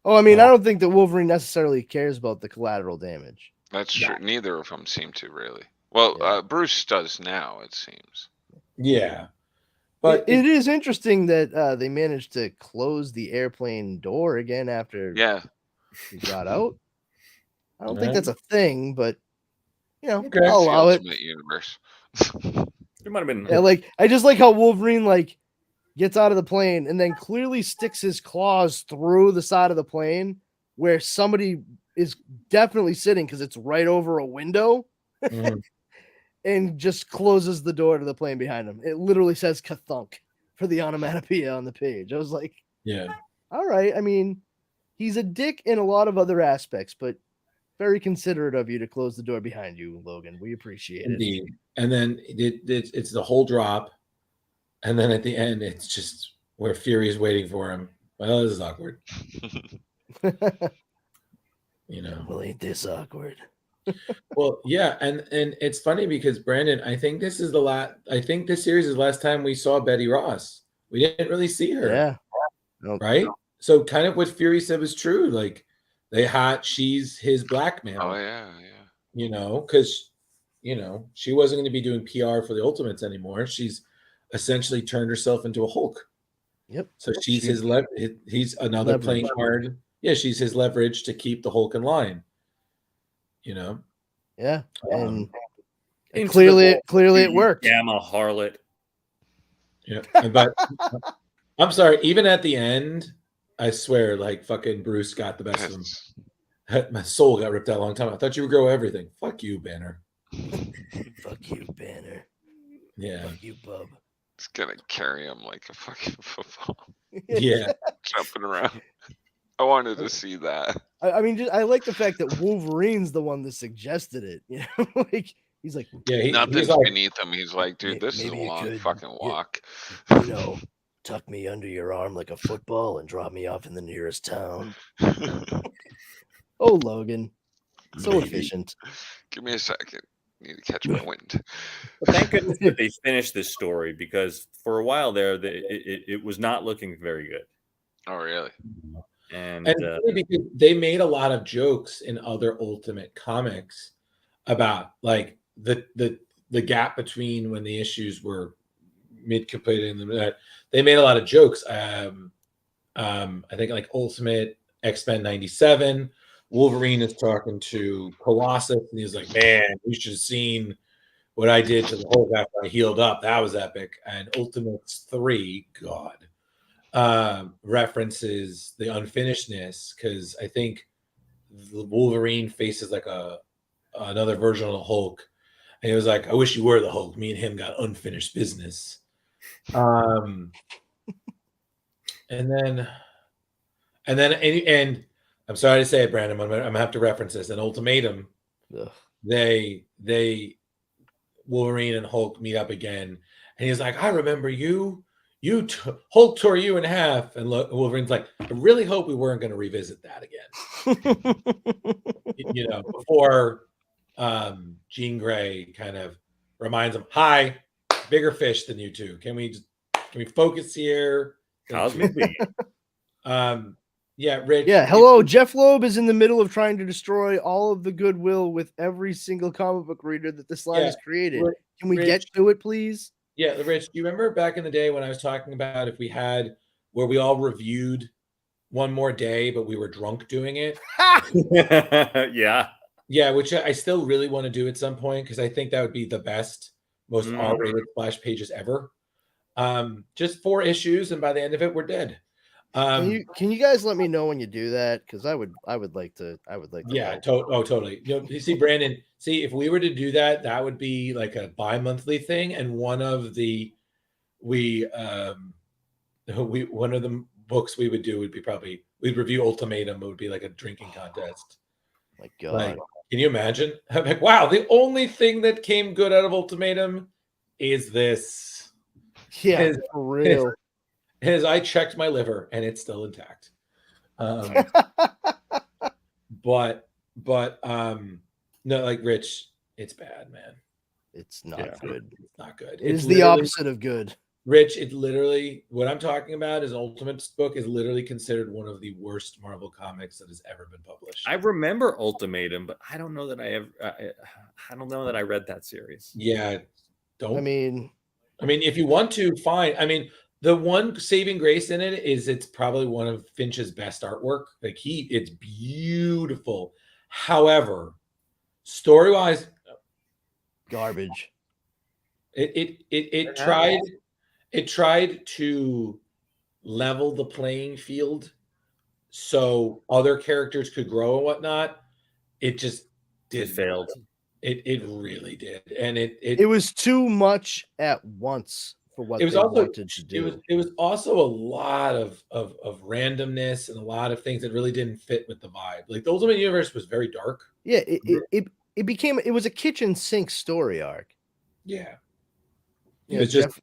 I mean, I don't think that Wolverine necessarily cares about the collateral damage. That's true. Neither of them seem to really. Well, Bruce does now, it seems. Yeah, but it is interesting that they managed to close the airplane door again after he got out. I don't think that's a thing, but I'll allow it. Universe. It might have been. Yeah, like I just like how Wolverine like gets out of the plane and then clearly sticks his claws through the side of the plane where somebody is definitely sitting because it's right over a window, and just closes the door to the plane behind him. It literally says "kathunk." for the onomatopoeia on the page. I was like, Yeah. all right. I mean, he's a dick in a lot of other aspects, but very considerate of you to close the door behind you, Logan. We appreciate it. Indeed. And then it's the whole drop. And then at the end, it's just where Fury is waiting for him. Well, this is awkward. You know. Well, ain't this awkward? Well, yeah, and it's funny because Brandon, I think this is I think this series is the last time we saw Betty Ross. We didn't really see her. Yeah. Right? So kind of what Fury said was true. Like she's his blackmail. Oh yeah. You know, because she wasn't going to be doing PR for the Ultimates anymore. She's essentially turned herself into a Hulk. Yep. So she's he's another leverage. playing card. Yeah, she's his leverage to keep the Hulk in line. You know? Yeah. And Into clearly the it worked. Gamma harlot. Yeah. But I'm sorry, even at the end, I swear, like fucking Bruce got the best of him. My soul got ripped out a long time. I thought you would grow everything. Fuck you, Banner. Fuck you, Banner. Yeah. Fuck you, bub. It's gonna carry him like a fucking football. Yeah. Jumping around. I wanted to see that. I mean, I like the fact that Wolverine's the one that suggested it. You know, like he's like, yeah, nothing's like, beneath him. He's like, dude, this is a long fucking walk. You know, tuck me under your arm like a football and drop me off in the nearest town. Oh, Logan, so efficient. Give me a second. Need to catch my wind. But thank goodness that they finished this story, because for a while there, it was not looking very good. Oh, really? And because they made a lot of jokes in other Ultimate comics about like the gap between when the issues were mid-completed and they made a lot of jokes. I think like Ultimate X-Men 97, Wolverine is talking to Colossus and he's like, man, you should have seen what I did to the Hulk after I healed up. That was epic. And Ultimates 3, God, references the unfinishedness, because I think the Wolverine faces like another version of the Hulk, and he was like, I wish you were the Hulk. Me and him got unfinished business. And then I'm sorry to say it, Brandon, I'm gonna have to reference this. In Ultimatum, they Wolverine and Hulk meet up again, and he's like, I remember you. Hulk tore you in half, and Wolverine's like, I really hope we weren't going to revisit that again. You know, before Jean Grey kind of reminds him, hi, bigger fish than you two. Can we focus here? Yeah, Rich. Yeah, hello. Jeff Loeb is in the middle of trying to destroy all of the goodwill with every single comic book reader that this line has created. Can we get to it, please? Yeah, Rich, do you remember back in the day when I was talking about if we had where we all reviewed One More Day, but we were drunk doing it? Yeah. Yeah, which I still really want to do at some point, because I think that would be the best, most R-rated Splash Pages ever. Just 4 issues, and by the end of it, we're dead. Can you guys let me know when you do that? Because I would like to. Yeah, totally. You see, Brandon. See, if we were to do that, that would be like a bi-monthly thing, and one of the books we would do would be probably we'd review Ultimatum. It would be like a drinking contest. My God, like, can you imagine? I'm like, wow, the only thing that came good out of Ultimatum is this. Yeah, for real. As I checked my liver and it's still intact. But no, like Rich, it's bad, man. It's not good. It's not good. It's the opposite of good. Rich, it literally, what I'm talking about is Ultimate's book is literally considered one of the worst Marvel comics that has ever been published. I remember Ultimatum, but I don't know that I don't know that I read that series. Yeah, I mean, if you want to, fine. I mean, the one saving grace in it is it's probably one of Finch's best artwork. Like it's beautiful. However, story-wise, garbage. It tried to level the playing field so other characters could grow and whatnot. It just did. It failed. It really did, and it was too much at once for what It was they also wanted to do. it was also a lot of randomness and a lot of things that really didn't fit with the vibe. Like the Ultimate Universe was very dark. Yeah, it was a kitchen sink story arc. Yeah. You It know, was just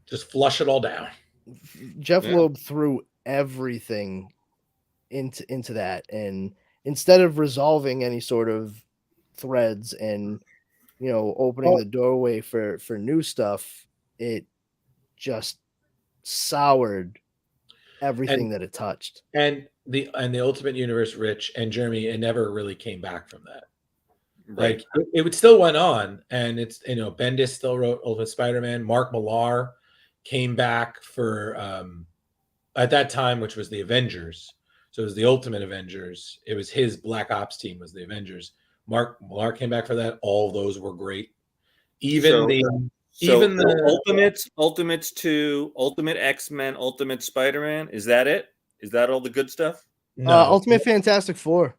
just flush it all down. Jeff Yeah. Loeb threw everything into that, and instead of resolving any sort of threads and opening the doorway for new stuff, it just soured everything that it touched. And the Ultimate Universe, Rich and Jeremy, it never really came back from that. Right. Like it would still went on, and it's Bendis still wrote Ultimate Spider-Man. Mark Millar came back for at that time, which was the Avengers. So it was the Ultimate Avengers. It was his Black Ops team was the Avengers. Mark Millar came back for that. All of those were great. Even Ultimates 2, Ultimate X-Men, Ultimate Spider-Man. Is that it? Is that all the good stuff? No. Ultimate Fantastic Four.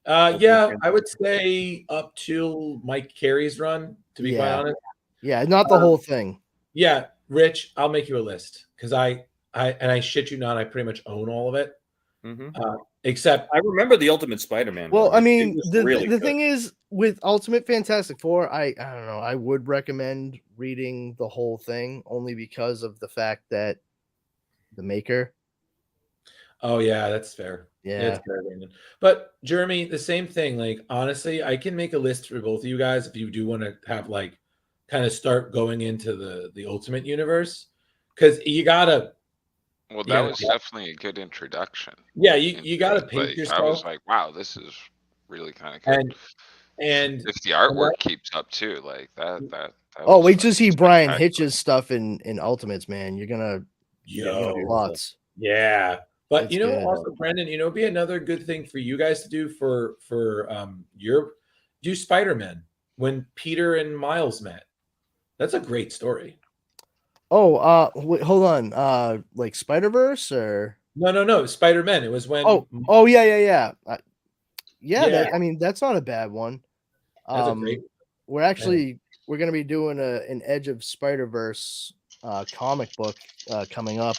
Yeah, I would say up till Mike Carey's run, to be quite honest. Yeah, not the whole thing. Yeah, Rich, I'll make you a list because I shit you not, I pretty much own all of it. Except I remember the Ultimate Spider-Man. Well, run. I mean, really the good. thing is with Ultimate Fantastic Four, I don't know, I would recommend reading the whole thing only because of the fact that the maker. Oh yeah, that's fair. Yeah. That's fair, Brandon. But Jeremy, the same thing. Like honestly, I can make a list for both of you guys if you do want to have like kind of start going into the Ultimate Universe, because you gotta. Well, that was definitely a good introduction. Yeah, you gotta pace yourself. I was like, wow, this is really kind of good. And if the artwork keeps up too, like that Oh, wait to see Brian Hitch's stuff in Ultimates, man. You're gonna Yo, lots. Yeah. But It's you know, good. also Brendan, it'd be another good thing for you guys to do for your do Spider-Man when Peter and Miles met. That's a great story. Oh, wait, hold on. Like Spider-Verse or no, Spider-Man. It was when yeah. Yeah. That, I mean, that's not a bad one. That's a great We're gonna be doing an Edge of Spider-Verse comic book coming up.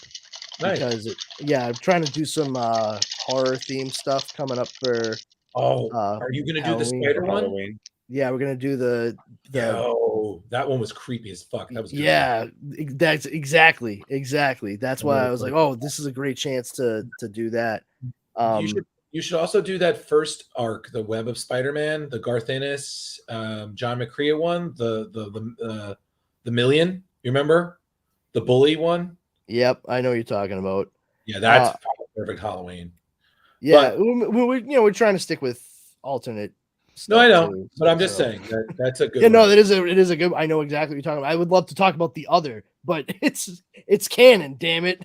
Nice. Because I'm trying to do some horror themed stuff coming up for. Are you gonna do the Spider one? Halloween. Yeah, we're gonna do the. Yo, that one was creepy as fuck. That was good. Yeah, that's exactly. That's why I was like, oh, this is a great chance to do that. You should also do that first arc, the Web of Spider-Man, the Garth Ennis, John McCrea one, the Million. You remember the bully one? Yep, I know what you're talking about. Yeah, that's perfect Halloween. Yeah, we're trying to stick with alternate. No, I know, but I'm just saying that's a good. Yeah, no, it is a good. I know exactly what you're talking about. I would love to talk about the other, but it's canon. Damn it.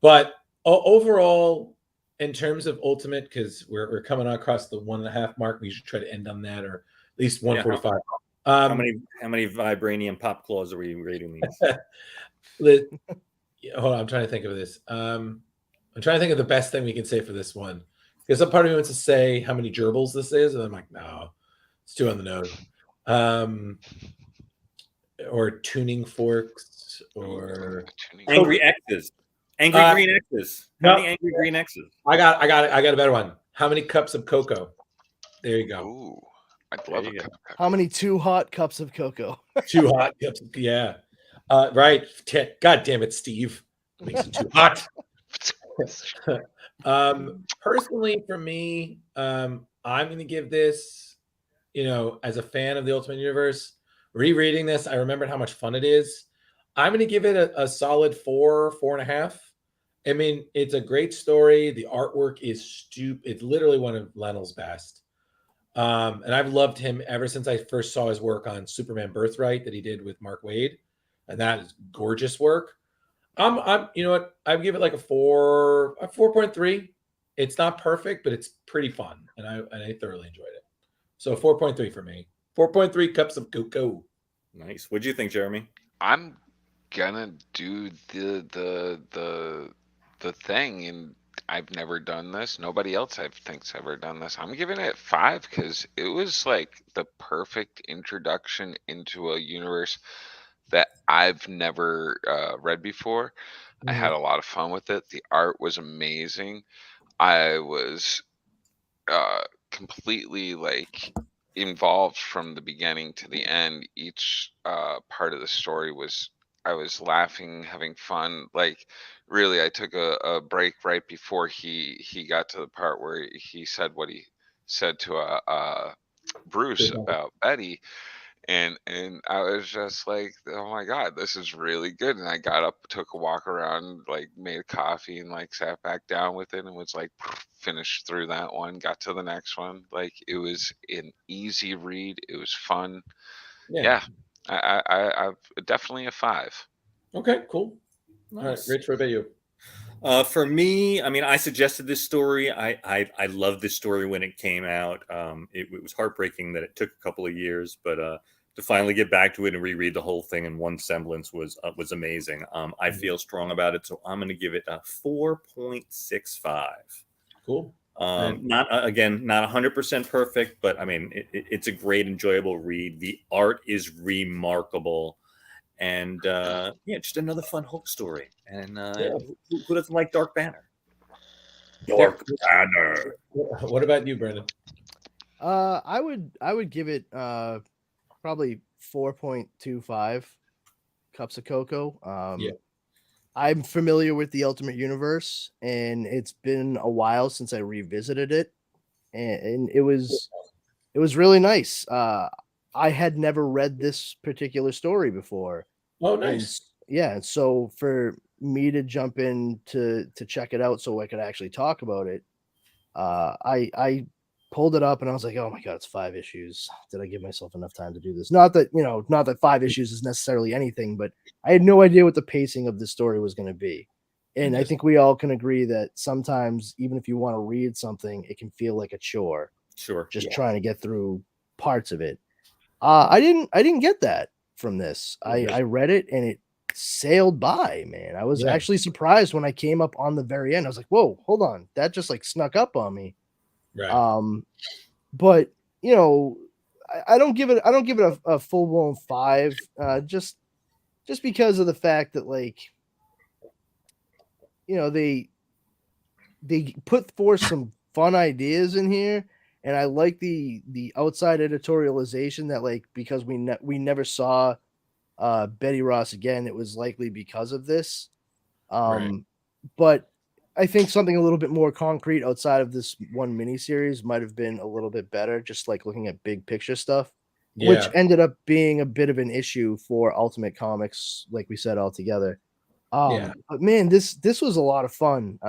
But overall, in terms of Ultimate, because we're coming across the 1.5 mark, we should try to end on that, or at least 1:45. How many vibranium pop claws are we rating these? Hold on, I'm trying to think of this. I'm trying to think of the best thing we can say for this one, because some part of me wants to say how many gerbils this is, and I'm like, no, it's too on the nose. Or tuning forks, or angry X's. Angry green X's. How many angry green X's? I got a better one. How many cups of cocoa? There you go. Ooh, I'd love a cup of cocoa. How many 2 hot cups of cocoa? 2 hot cups. Yeah. Right. God damn it, Steve. Makes it too hot. Personally, for me, I'm going to give this, as a fan of the Ultimate Universe, rereading this, I remembered how much fun it is. I'm going to give it a solid 4.5. I mean, it's a great story. The artwork is stupid. It's literally one of Lennell's best. And I've loved him ever since I first saw his work on Superman Birthright that he did with Mark Waid. And that is gorgeous work. I'm you know what? I'd give it like a 4.3. It's not perfect, but it's pretty fun. And I thoroughly enjoyed it. So 4.3 for me. 4.3 cups of cocoa. Nice. What'd you think, Jeremy? I'm gonna do the thing, and I've never done this. Nobody else I think's ever done this. I'm giving it 5 because it was like the perfect introduction into a universe that I've never read before. I had a lot of fun with it. The art was amazing. I was completely like involved from the beginning to the end. Each part of the story was I was laughing, having fun. Like really, I took a break right before he got to the part where he said what he said to Bruce about Betty, and I was just like, oh my god, this is really good. And I got up, took a walk around, like made a coffee, and like sat back down with it, and was like finished through that one, got to the next one. Like it was an easy read. It was fun. Yeah, I've definitely a 5. Okay, cool. All right, Nice. Rich, what about you? For me, I mean, I suggested this story. I loved this story when it came out. It was heartbreaking that it took a couple of years, but to finally get back to it and reread the whole thing in one semblance was amazing. I feel strong about it, so I'm going to give it a 4.65. Cool. Not again, not 100% perfect, but I mean, it's a great, enjoyable read. The art is remarkable. And yeah, just another fun Hulk story. And who doesn't like Dark Banner? Dark Banner. What about you, Brendan? I would give it probably 4.25 cups of cocoa. Yeah. I'm familiar with the Ultimate Universe, and it's been a while since I revisited it, and it was really nice. I had never read this particular story before. Oh, nice. And so for me to jump in to check it out so I could actually talk about it, I pulled it up and I was like, oh my god, it's 5 issues. Did I give myself enough time to do this? Not that 5 issues is necessarily anything, but I had no idea what the pacing of this story was going to be. And I think we all can agree that sometimes, even if you want to read something, it can feel like a chore. Sure. Just trying to get through parts of it. I didn't get that from this. I read it and it sailed by, man. I was actually surprised when I came up on the very end. I was like, whoa, hold on. That just like snuck up on me. Right. But I don't give it a full blown 5. Just because of the fact that they put forth some fun ideas in here. And I like the outside editorialization that because we never saw Betty Ross again, it was likely because of this. But I think something a little bit more concrete outside of this one miniseries might have been a little bit better, just like looking at big picture stuff, which ended up being a bit of an issue for Ultimate Comics, like we said altogether. But man, this was a lot of fun.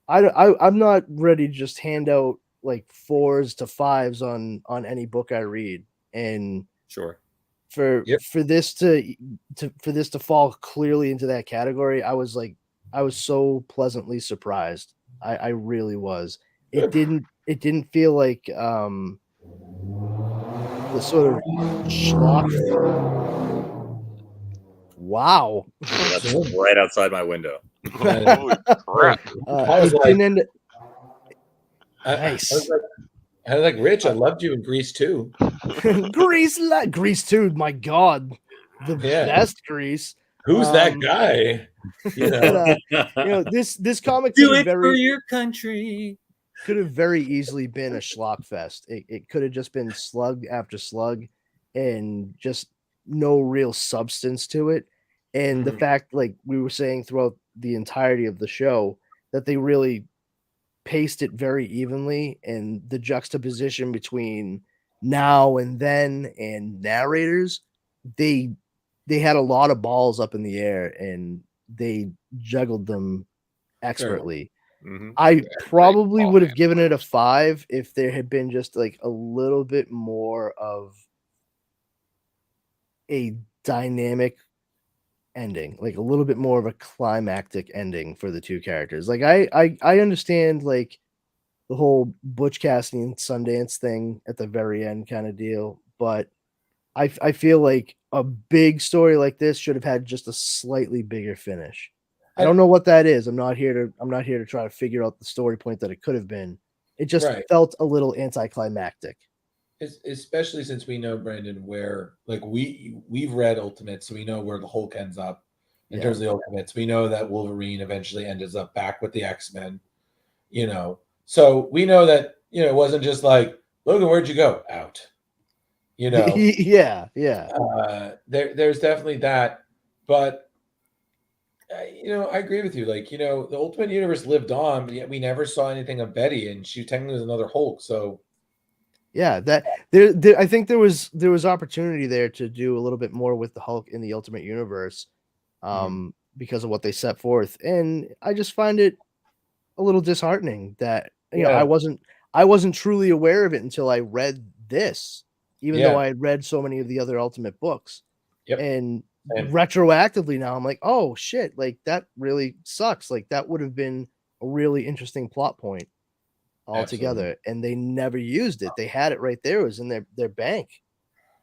I'm not ready to just hand out like 4s to 5s on any book I read, and for this to fall clearly into that category, I was so pleasantly surprised. I really was. It didn't feel like the sort of schlock. Wow. That's right outside my window. Holy crap. Nice. I like Rich. I loved you in Grease too. Grease too. My God, the best Grease. Who's that guy? This comic do it for your country. Could have very easily been a schlock fest. It could have just been slug after slug, and just no real substance to it. And the fact, like we were saying throughout the entirety of the show, that they really paced it very evenly, and the juxtaposition between now and then and narrators, they had a lot of balls up in the air and they juggled them expertly. I probably would have given it a 5 if there had been just like a little bit more of a dynamic ending, like a little bit more of a climactic ending for the two characters. Like I understand like the whole Butch Cassidy and Sundance thing at the very end kind of deal, but I feel like a big story like this should have had just a slightly bigger finish. I don't know what that is. I'm not here to try to figure out the story point that it could have been. It just felt a little anticlimactic. especially since we know, Brandon, where like we've read Ultimates, so we know where the Hulk ends up in terms of the Ultimates. We know that Wolverine eventually ends up back with the X-Men, so we know that it wasn't just like, Logan, where'd you go? Out. Yeah. There's definitely that, but I agree with you. Like, the Ultimate Universe lived on, but yet we never saw anything of Betty, and she technically was another Hulk. So yeah, that there I think there was opportunity there to do a little bit more with the Hulk in the Ultimate Universe, because of what they set forth, and I just find it a little disheartening that I wasn't truly aware of it until I read this, even though I had read so many of the other Ultimate books. And retroactively now I'm like, oh shit, like that really sucks. Like that would have been a really interesting plot point altogether. And they never used it. They had it right there. It was in their bank.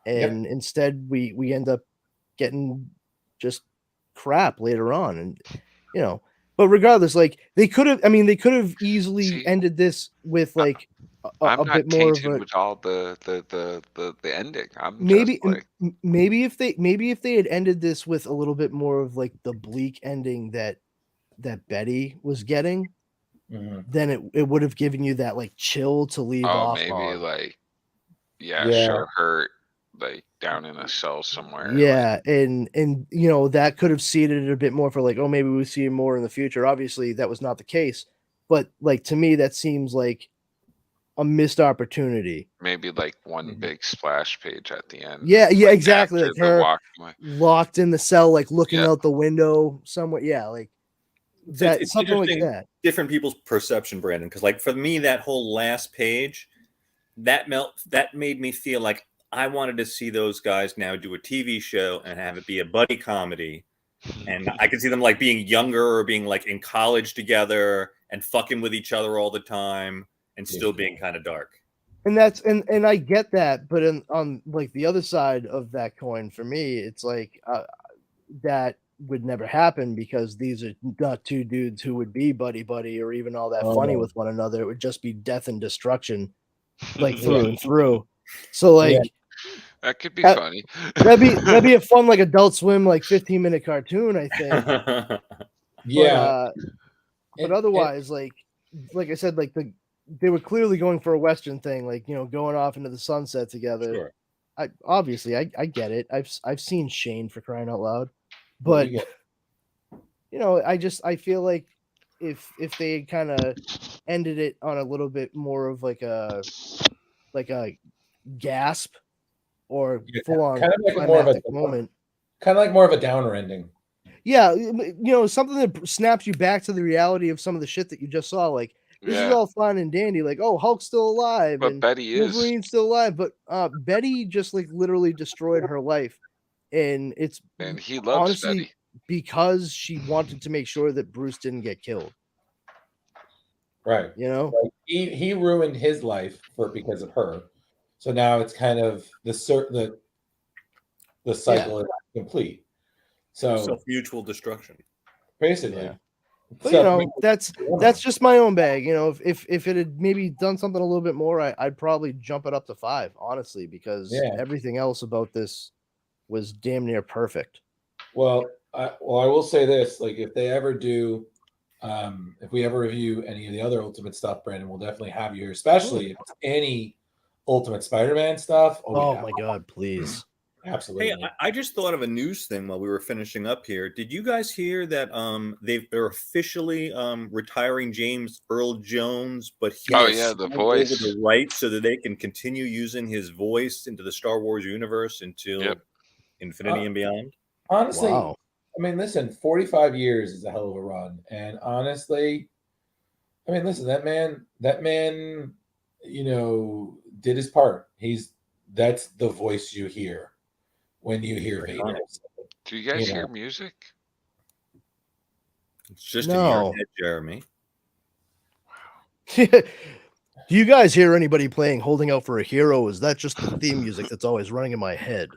And instead we end up getting just crap later on. And but regardless, like they could have easily ended this with like I'm a not bit more of tainted a with all the ending. I'm maybe just like, maybe if they had ended this with a little bit more of like the bleak ending that Betty was getting, then it would have given you that like chill to leave off maybe on. like, show her like down in a cell somewhere. Yeah, and that could have seeded it a bit more for like, oh, maybe we see more in the future. Obviously, that was not the case, but like to me, that seems like a missed opportunity. Maybe like one big splash page at the end. Yeah, like exactly. after Like the her walking away. locked in the cell, like looking out the window somewhere. Yeah, like that, it's something like interesting, that. different people's perception, Brandon, because like for me, that whole last page, that made me feel like I wanted to see those guys now do a TV show and have it be a buddy comedy. And I could see them like being younger or being like in college together and fucking with each other all the time and still being kind of dark. And that's and I get that, but on like the other side of that coin, for me, it's like that would never happen because these are not two dudes who would be buddy or even all that funny with one another. It would just be death and destruction, like through and through. So like that could be funny. that'd be a fun like Adult Swim like 15-minute cartoon, I think. But otherwise, like I said, like they were clearly going for a Western thing, like going off into the sunset together. Sure. I get it. I've seen Shane, for crying out loud, but I feel like if they kind of ended it on a little bit more of like a gasp or full on kind of like more of a moment, kind of like more of a downer ending. Yeah, something that snaps you back to the reality of some of the shit that you just saw. Like this is all fun and dandy. Like, oh, Hulk's still alive, but and Betty Wolverine's still alive. But Betty just like literally destroyed her life, and he loves honestly Betty because she wanted to make sure that Bruce didn't get killed. Right. Like he ruined his life because of her. So now it's kind of the cycle is complete. So mutual destruction, basically. Yeah. But that's just my own bag. If it had maybe done something a little bit more, I'd probably jump it up to 5, honestly, because everything else about this was damn near perfect. Well, I will say this: like, if they ever do, if we ever review any of the other Ultimate stuff, Brandon, we'll definitely have you here, especially if it's any Ultimate Spider-Man stuff. Oh my God, please. Absolutely. Hey, I just thought of a news thing while we were finishing up here. Did you guys hear that they're officially retiring James Earl Jones, but the voice over the rights so that they can continue using his voice into the Star Wars universe until Infinity and beyond? Honestly, I mean, listen, 45 years is a hell of a run, and honestly, I mean, listen, that man, did his part. That's the voice you hear when you hear Vader. Do you guys hear music? It's just in your head, Jeremy. Do you guys hear anybody playing Holding Out for a Hero? Is that just the theme music that's always running in my head?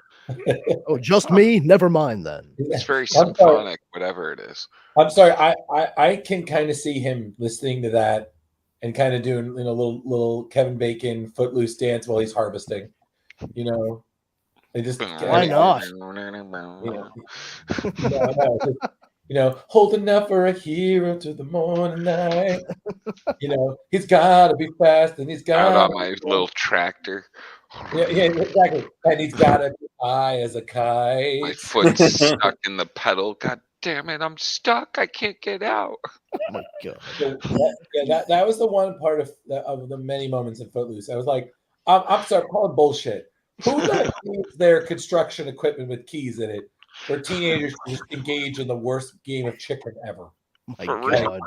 Oh, just me? Never mind then. It's very symphonic, whatever it is. I'm sorry. I can kind of see him listening to that and kind of doing little Kevin Bacon Footloose dance while he's harvesting. They just why not? Holding out for a hero to the morning light. He's got to be fast, and he's got out on my little tractor. Yeah, exactly. And he's got to be high as a kite. My foot's stuck in the pedal. God damn it, I'm stuck. I can't get out. Oh my God. So, that was the one part of the many moments in Footloose. I was like, I'm sorry, calling bullshit. Who leaves their construction equipment with keys in it for teenagers to just engage in the worst game of chicken ever? My God.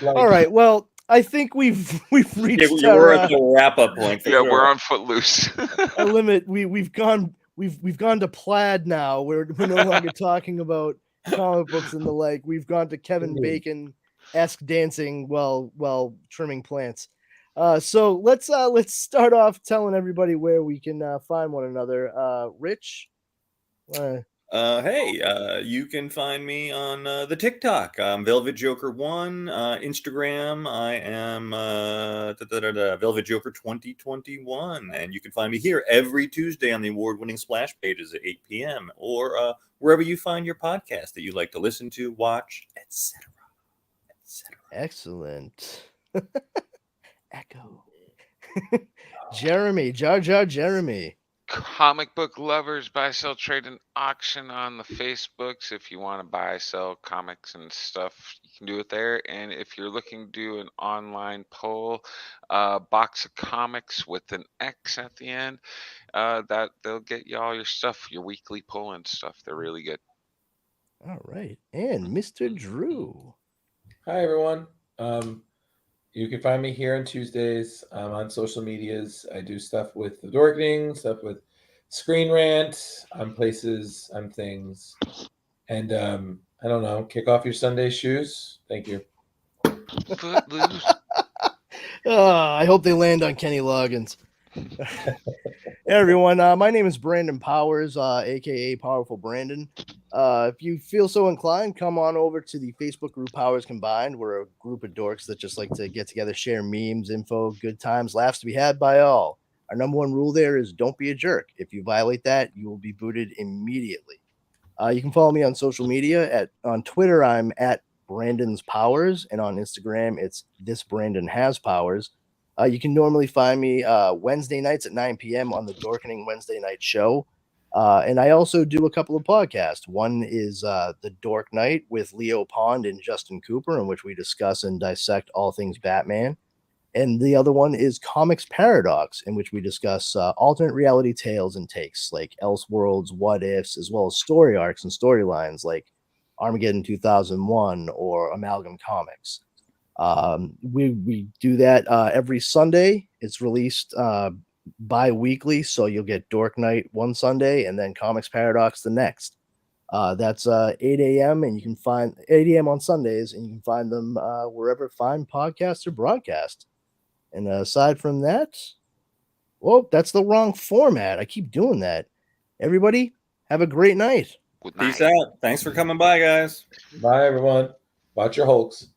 All right, well, I think we've reached we're at the wrap-up point. Yeah, we're on Footloose. A limit. We've gone to plaid now. We're no longer talking about comic books and the like. We've gone to Kevin Bacon-esque dancing while trimming plants. So let's start off telling everybody where we can find one another. Rich, hey, you can find me on the TikTok. Velvet Joker 1. Instagram, I am Velvet Joker 2021. And you can find me here every Tuesday on the award-winning Splash Pages at 8 p.m. or wherever you find your podcast that you like to listen to, watch, etc. Excellent. Echo. Jeremy, Jar Jeremy. Comic book lovers, buy, sell, trade, and auction on the Facebooks. If you want to buy, sell comics and stuff, you can do it there. And if you're looking to do an online poll, box of comics with an X at the end, that they'll get you all your stuff, your weekly poll and stuff. They're really good. All right, and Mr. Drew. Hi everyone. You can find me here on Tuesdays on social medias. I do stuff with the Dorkening, stuff with Screen Rant, on places, on things. And I don't know, kick off your Sunday shoes. Thank you. I hope they land on Kenny Loggins. Hey everyone, my name is Brandon Powers, aka Powerful Brandon. If you feel so inclined, come on over to the Facebook group Powers Combined. We're a group of dorks that just like to get together, share memes, info, good times, laughs to be had by all. Our number one rule there is don't be a jerk. If you violate that, you will be booted immediately. You can follow me on social media. On Twitter, I'm at Brandon's Powers, and on Instagram, it's This Brandon Has Powers. You can normally find me Wednesday nights at 9 p.m. on the Dorkening Wednesday Night Show. And I also do a couple of podcasts. One is The Dork Night with Leo Pond and Justin Cooper, in which we discuss and dissect all things Batman. And the other one is Comics Paradox, in which we discuss alternate reality tales and takes, like Elseworlds, What Ifs, as well as story arcs and storylines like Armageddon 2001 or Amalgam Comics. We do that every Sunday. It's released bi-weekly, so you'll get Dork Night one Sunday and then Comics Paradox the next. That's 8 a.m. and you can find 8 a.m. on Sundays, and you can find them wherever fine podcasts are broadcast. And aside from that, whoa, that's the wrong format. I keep doing that. Everybody, have a great night. Peace out. Thanks for coming by, guys. Bye, everyone. Watch your Hulks.